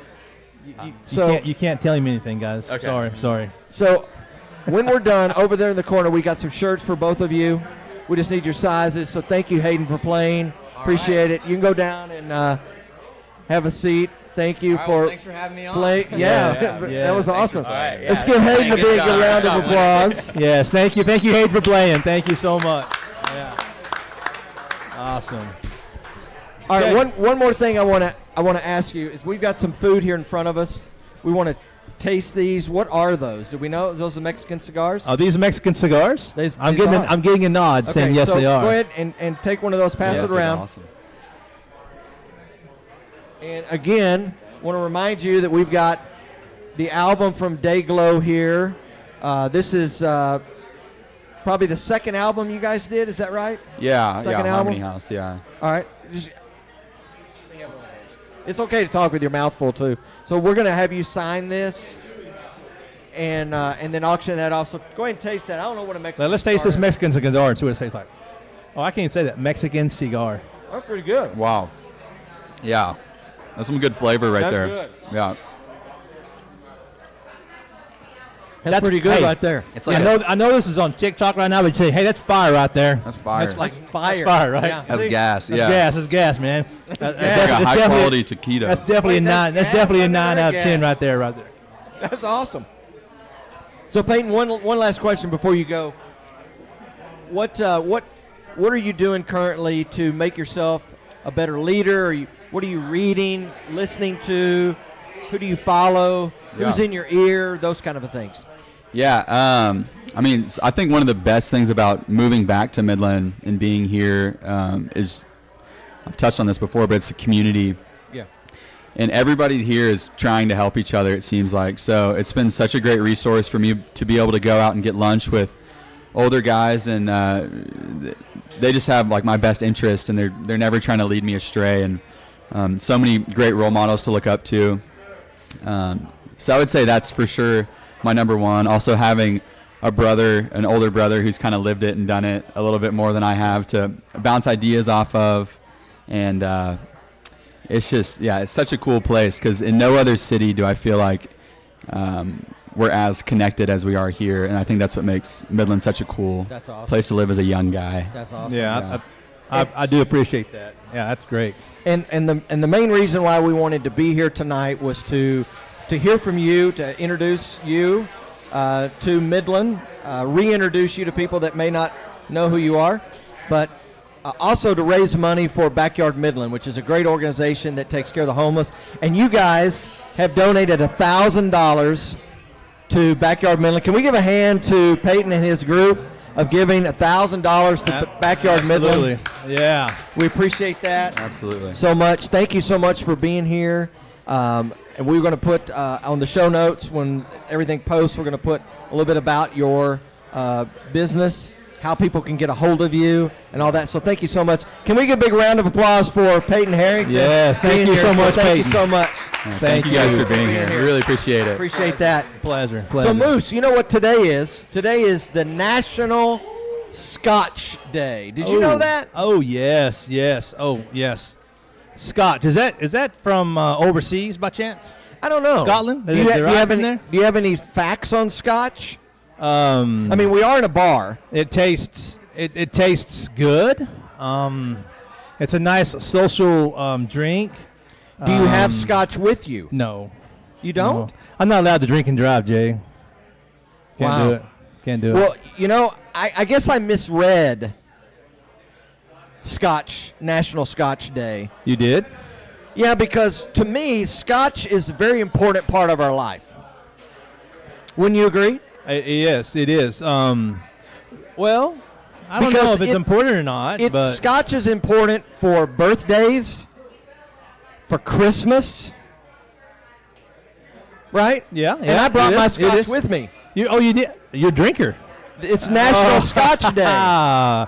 You can't tell him anything, guys. Okay. Sorry. So when we're done, over there in the corner, we got some shirts for both of you. We just need your sizes. So thank you, Hayden, for playing. Appreciate it. You can go down and have a seat. Thank you thanks for having me on. That was awesome. Right, Let's give Hayden a big round of applause. Yes, thank you, Hayden, for playing. Thank you so much. Yeah. Awesome. All right, one more thing I want to ask you is we've got some food here in front of us. We want to taste these. What are those? Do we know those are Mexican cigars? Are these Mexican cigars? I'm getting a nod saying yes, they are. Go ahead and take one of those, pass it around. Awesome. And again, want to remind you that we've got the album from Dayglow here. This is probably the second album you guys did. Is that right? Yeah, Second album? Harmony House, yeah. All right. It's okay to talk with your mouth full too. So we're gonna have you sign this, and then auction that off. So go ahead and taste that. I don't know what a Mexican. Let's taste cigar this Mexican cigar and see what it tastes like. Oh, I can't even say that. Mexican cigar. That's pretty good. Wow. Yeah. That's some good flavor right there. Good. Yeah. That's pretty good right there. It's like I know this is on TikTok right now, but you say, hey, that's fire right there. That's fire. That's like fire. That's fire, right? Yeah. That's gas. That's Yeah. gas. That's gas, man. It's like a high quality taquito. That's definitely a 9. That's definitely a 9 out of 10 right there. That's awesome. So Peyton, one last question before you go. What are you doing currently to make yourself a better leader? What are you reading, listening to? Who do you follow? Who's in your ear? Those kind of things. Yeah, I mean, I think one of the best things about moving back to Midland and being here is, I've touched on this before, but it's the community. Yeah. And everybody here is trying to help each other, it seems like. So it's been such a great resource for me to be able to go out and get lunch with older guys, and they just have like my best interest, and they're never trying to lead me astray, and so many great role models to look up to. So I would say that's for sure my number one. Also having an older brother who's kind of lived it and done it a little bit more than I have to bounce ideas off of. And it's just, it's such a cool place, because in no other city do I feel like we're as connected as we are here. And I think that's what makes Midland such a cool place to live as a young guy. That's awesome. Yeah, I do appreciate that. Yeah, that's great. And the main reason why we wanted to be here tonight was to hear from you, to introduce you to Midland, reintroduce you to people that may not know who you are, but also to raise money for Backyard Midland, which is a great organization that takes care of the homeless. And you guys have donated $1,000 to Backyard Midland. Can we give a hand to Peyton and his group of giving $1,000 to Backyard Midland? Yeah. We appreciate that. Absolutely. So much. Thank you so much for being here. And we're going to put on the show notes when everything posts, we're going to put a little bit about your business, how people can get a hold of you, and all that. So thank you so much. Can we give a big round of applause for Peyton Harrington? Yes, thank you so much, Peyton. Thank you so much. Thank you guys for being here. We really appreciate it. Appreciate that. Pleasure. So, Moose, you know what today is? Today is the National Scotch Day. Did you know that? Oh, yes. Oh, yes. Scotch. Is that from overseas by chance? I don't know. Scotland? Do you have any facts on Scotch? I mean, we are in a bar. It tastes good. It's a nice social drink. Do you have Scotch with you? No. You don't? No. I'm not allowed to drink and drive, Jay. Can't do it. Can't do it. Well, you know, I guess I misread National Scotch Day. You did? Yeah, because to me, Scotch is a very important part of our life. Wouldn't you agree? Yes, it is. Well, I don't know if it's important or not. But Scotch is important for birthdays, for Christmas, right? Yeah. And I brought my Scotch with me. You did? You're a drinker. It's National Scotch Day.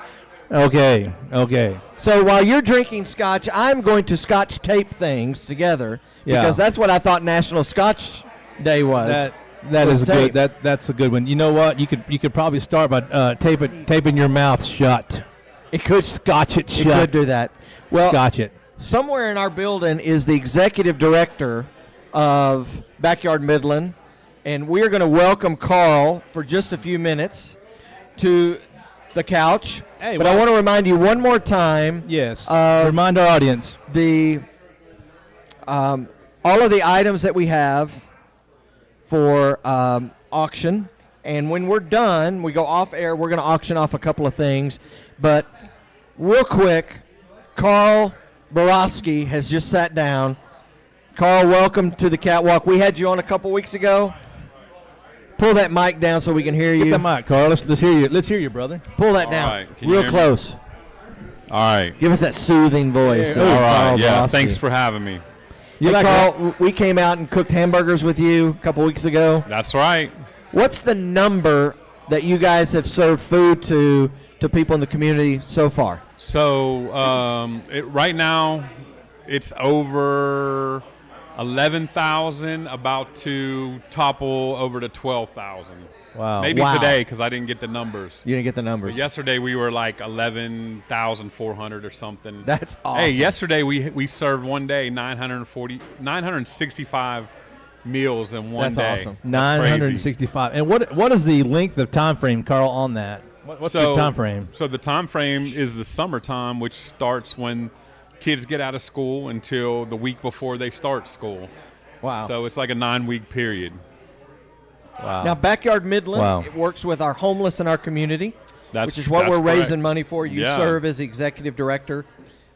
Okay. So while you're drinking Scotch, I'm going to Scotch tape things together because that's what I thought National Scotch Day was. That is good. That's a good one. You know what? You could probably start by taping your mouth shut. It could Scotch it shut. You could do that. Well, Scotch it. Somewhere in our building is the executive director of Backyard Midland, and we're going to welcome Carl for just a few minutes to the couch. Hey, but I want to remind you one more time. Yes. Remind our audience all of the items that we have for auction, and when we're done, we go off air. We're going to auction off a couple of things, but real quick, Carl Borowski has just sat down. Carl, welcome to the catwalk. We had you on a couple weeks ago. Pull that mic down so we can hear you. Get the mic, Carl. Let's hear you. Let's hear you, brother. Pull that down real close. All right. Give us that soothing voice. All right. Yeah. Borowski. Thanks for having me. Hey, Carl, we came out and cooked hamburgers with you a couple weeks ago. That's right. What's the number that you guys have served food to people in the community so far? So right now, it's over 11,000, about to topple over to 12,000. Wow. Maybe today because I didn't get the numbers. You didn't get the numbers. But yesterday we were like 11,400 or something. That's awesome. Hey, yesterday we served one day 965 meals in one day. That's awesome. 965. And what is the length of time frame, Carl, on that? What's the time frame? So the time frame is the summertime, which starts when kids get out of school until the week before they start school. Wow. So it's like a 9-week period. Wow. Now, Backyard Midland, it works with our homeless in our community, which is what we're raising money for. You serve as the executive director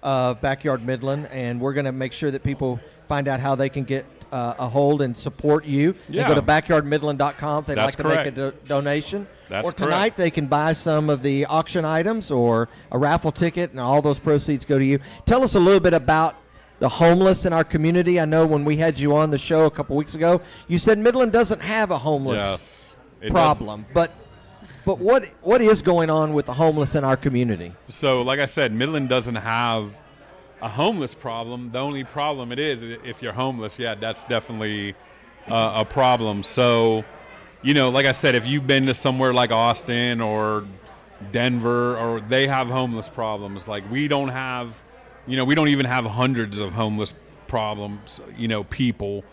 of Backyard Midland, and we're going to make sure that people find out how they can get a hold and support you. Yeah. They go to backyardmidland.com if they'd like to make a donation. That's tonight correct. They can buy some of the auction items or a raffle ticket, and all those proceeds go to you. Tell us a little bit about the homeless in our community. I know when we had you on the show a couple weeks ago, you said Midland doesn't have a homeless problem. But what is going on with the homeless in our community? So, like I said, Midland doesn't have a homeless problem. The only problem it is if you're homeless, that's definitely a problem. So, like I said, if you've been to somewhere like Austin or Denver, or they have homeless problems, like we don't have. We don't even have hundreds of homeless problems, people.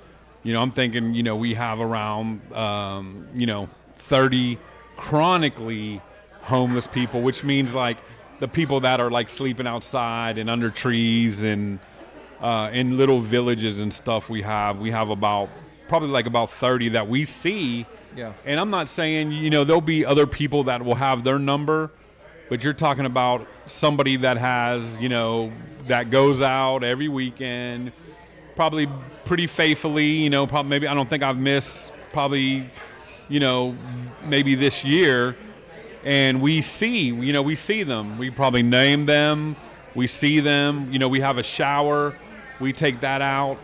I'm thinking, we have around, 30 chronically homeless people, which means like the people that are like sleeping outside and under trees and in little villages and stuff. We have probably about 30 that we see. Yeah. And I'm not saying, there'll be other people that will have their number, but you're talking about somebody that has, that goes out every weekend, probably pretty faithfully, probably maybe I don't think I've missed probably, maybe this year. And we see them. We probably name them. We see them. We have a shower. We take that out.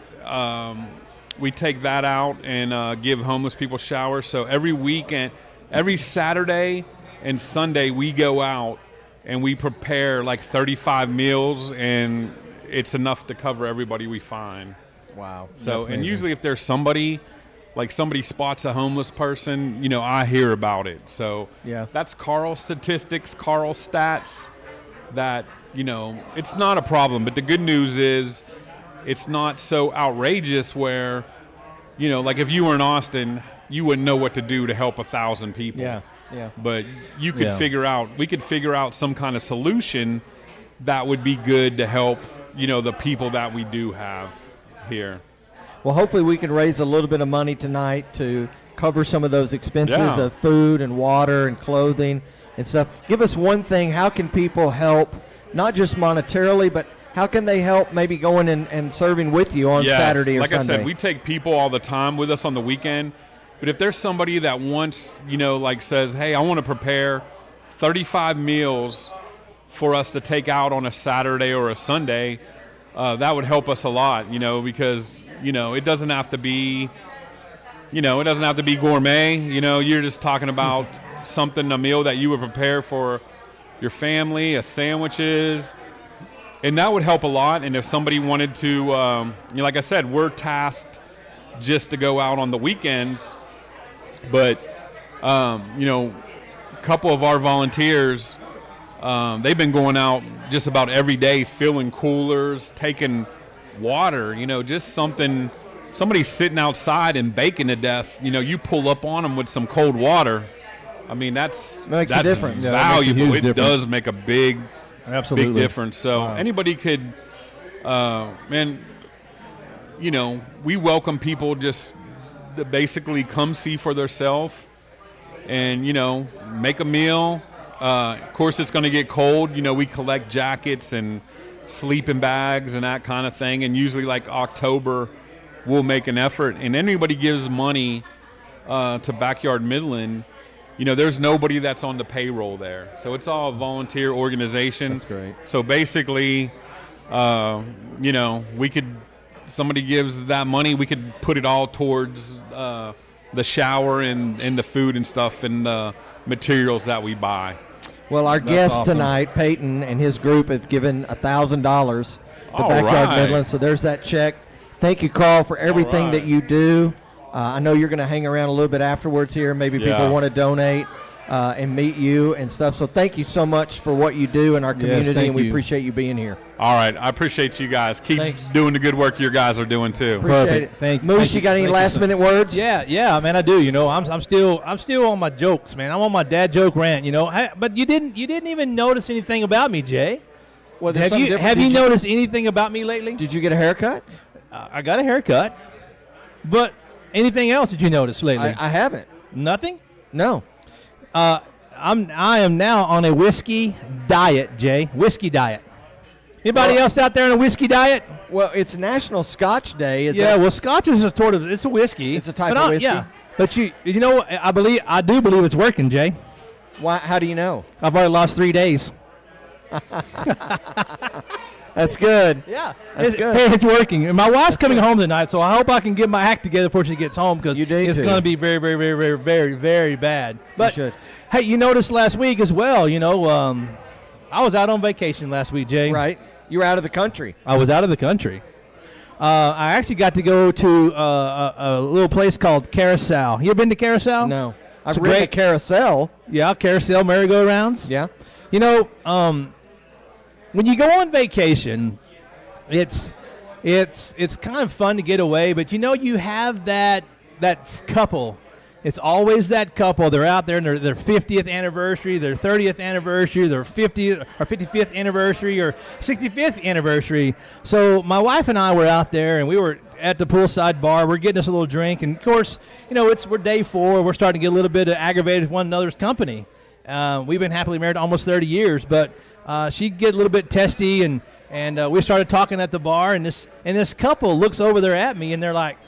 And give homeless people showers. So every weekend, every Saturday and Sunday, we go out and we prepare like 35 meals, and it's enough to cover everybody we find. Wow. So, and usually if there's somebody spots a homeless person, I hear about it. So that's Carl statistics, Carl stats that, it's not a problem. But the good news is it's not so outrageous where, like if you were in Austin, you wouldn't know what to do to help 1,000 people. Yeah. But you could we could figure out some kind of solution that would be good to help, the people that we do have here. Well, hopefully we can raise a little bit of money tonight to cover some of those expenses Yeah. of food and water and clothing and stuff. Give us one thing. How can people help, not just monetarily, but how can they help maybe going and serving with you on Yes. Saturday or like Sunday? I said, we take people all the time with us on the weekend. But if there's somebody that wants, like says, hey, I want to prepare 35 meals for us to take out on a Saturday or a Sunday, that would help us a lot, because, it doesn't have to be, gourmet. You're just talking about a meal that you would prepare for your family, sandwiches, and that would help a lot. And if somebody wanted to, like I said, we're tasked just to go out on the weekends, but, a couple of our volunteers, they've been going out just about every day, filling coolers, taking water, just somebody's sitting outside and baking to death. You pull up on them with some cold water. I mean, that's a difference. Yeah, that makes a valuable. huge It difference. does make a big difference. So anybody could, we welcome people just to basically come see for themselves and, make a meal. Of course, it's going to get cold. We collect jackets and sleeping bags and that kind of thing. And usually like October, we'll make an effort. And anybody gives money to Backyard Midland, there's nobody that's on the payroll there. So it's all a volunteer organization. That's great. So basically, somebody gives that money, we could put it all towards the shower and the food and stuff and the materials that we buy. Well, our guest awesome. tonight, Peyton, and his group have given $1,000 to All Backyard right. Midland, so there's that check. Thank you, Carl, for everything right. that you do. I know you're going to hang around a little bit afterwards here. Maybe Yeah. people want to donate and meet you and stuff. So thank you so much for what you do in our community, thank and we you. appreciate you being here. All right. I appreciate you guys. Keep Thanks. doing the good work your guys are doing too. Appreciate Perfect. it. Thank you. Moose, Thank you you. got any Thank you. last-minute words? Yeah, man, I do. I'm still on my jokes, man. I'm on my dad joke rant. But you didn't even notice anything about me, Jay. Well, there's something different. Have Did you noticed anything about me lately? Did you get a haircut? I got a haircut, but anything else did you notice lately? I haven't. Nothing. No. I am now on a whiskey diet, Jay. Whiskey diet. Anybody else out there on a whiskey diet? Well, it's National Scotch Day. Scotch is it's a whiskey. It's a type But of whiskey? Yeah, but you know, I do believe it's working, Jay. Why? How do you know? I've already lost 3 days. That's good. Yeah, That's good. Hey, it's working. And my wife's coming home tonight, so I hope I can get my act together before she gets home because You need it's to. going to be very, very, very, very, very, very bad. But should. hey, you noticed last week as well. I was out on vacation last week, Jay. Right. You're out of the country. I was out of the country. I actually got to go to a little place called Carousel. You ever been to Carousel? No. It's I've ridden a great. carousel. Yeah, Carousel merry-go-rounds. Yeah. When you go on vacation, it's kind of fun to get away, but you have that couple. It's always that couple. They're out there in their 50th anniversary, their 30th anniversary, their 50th or 55th anniversary or 65th anniversary. So my wife and I were out there, and we were at the poolside bar. We're getting us a little drink, and of course, we're day 4. We're starting to get a little bit aggravated with one another's company. We've been happily married almost 30 years, but she'd get a little bit testy, and we started talking at the bar, and this couple looks over there at me, and they're like,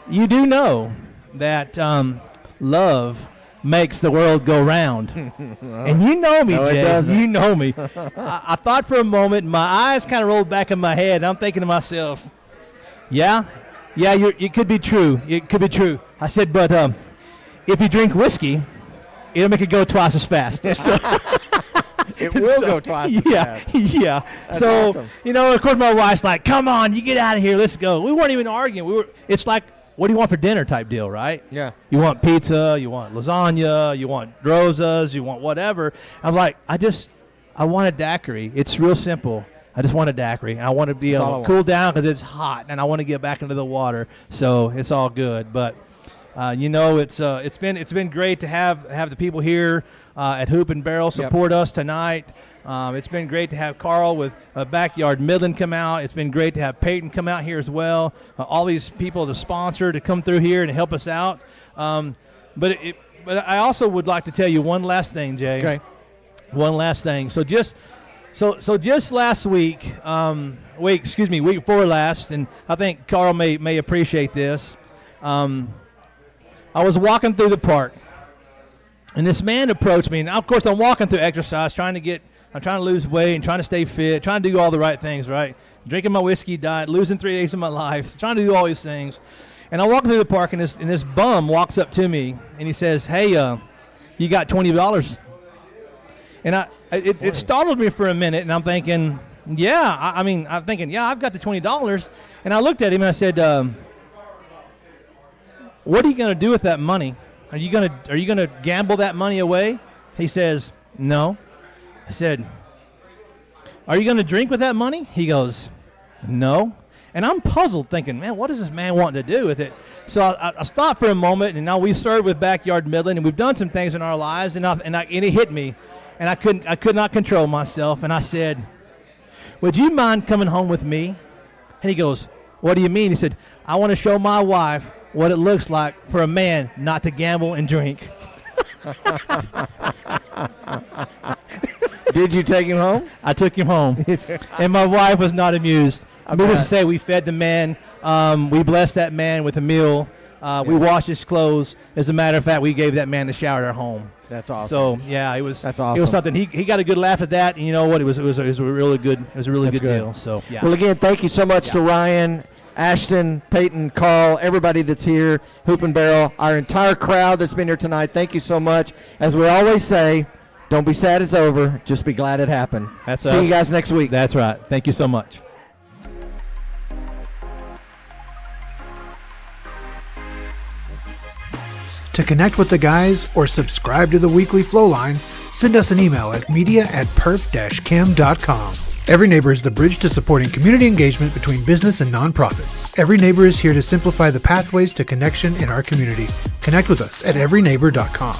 "You do know that love makes the world go round." And you know me, No, it Jay. doesn't. You know me. I thought for a moment, my eyes kind of rolled back in my head, and I'm thinking to myself, yeah, it could be true. It could be true. I said, but if you drink whiskey, it'll make it go twice as fast. It will go twice as fast. Yeah. That's So, awesome. of course, my wife's like, "Come on, you get out of here. Let's go." We weren't even arguing. It's like, "What do you want for dinner?" type deal, right? Yeah. You want pizza, you want lasagna, you want rosas, you want whatever. I'm like, I want a daiquiri. It's real simple. I just want a daiquiri. I want to be That's all I able to want. cool down because it's hot, and I want to get back into the water. So it's all good. But It's been great to have the people here at Hoop and Barrel support us tonight. It's been great to have Carl with Backyard Midland come out. It's been great to have Peyton come out here as well. All these people, the sponsor, to come through here and help us out. But I also would like to tell you one last thing, Jay. Okay. One last thing. So just last week, week before last, and I think Carl may appreciate this. I was walking through the park, and this man approached me. And of course, I'm walking through exercise, trying to lose weight and trying to stay fit, trying to do all the right things, right? Drinking my whiskey diet, losing 3 days of my life, trying to do all these things. And I'm walking through the park, and this bum walks up to me, and he says, "Hey, you got $20?" And it startled me for a minute, and I'm thinking, yeah, I've got the $20. And I looked at him and I said, "What are you going to do with that money? Are you going to gamble that money away?" He says, "No." I said, "Are you going to drink with that money?" He goes, "No." And I'm puzzled, thinking, man, what does this man want to do with it? So I stopped for a moment, and now we serve with Backyard Midland, and we've done some things in our lives, and it hit me, and I could not control myself, and I said, "Would you mind coming home with me?" And he goes, "What do you mean?" He said, "I want to show my wife what it looks like for a man not to gamble and drink." Did you take him home? I took him home, and my wife was not amused. Needless to say, we fed the man. We blessed that man with a meal. We washed his clothes. As a matter of fact, we gave that man a shower at our home. That's awesome. So yeah, that's awesome. It was something. He got a good laugh at that, and you know what? It was a really good. It was a really good deal. So yeah. Well, again, thank you so much to Ryan, Ashton, Peyton, Carl, everybody that's here, Hoop and Barrel, our entire crowd that's been here tonight. Thank you so much. As we always say, don't be sad it's over. Just be glad it happened. See you guys next week. That's right. Thank you so much. To connect with the guys or subscribe to the weekly flow line, send us an email at media@perf-chem.com. Every Neighbor is the bridge to supporting community engagement between business and nonprofits. Every Neighbor is here to simplify the pathways to connection in our community. Connect with us at everyneighbor.com.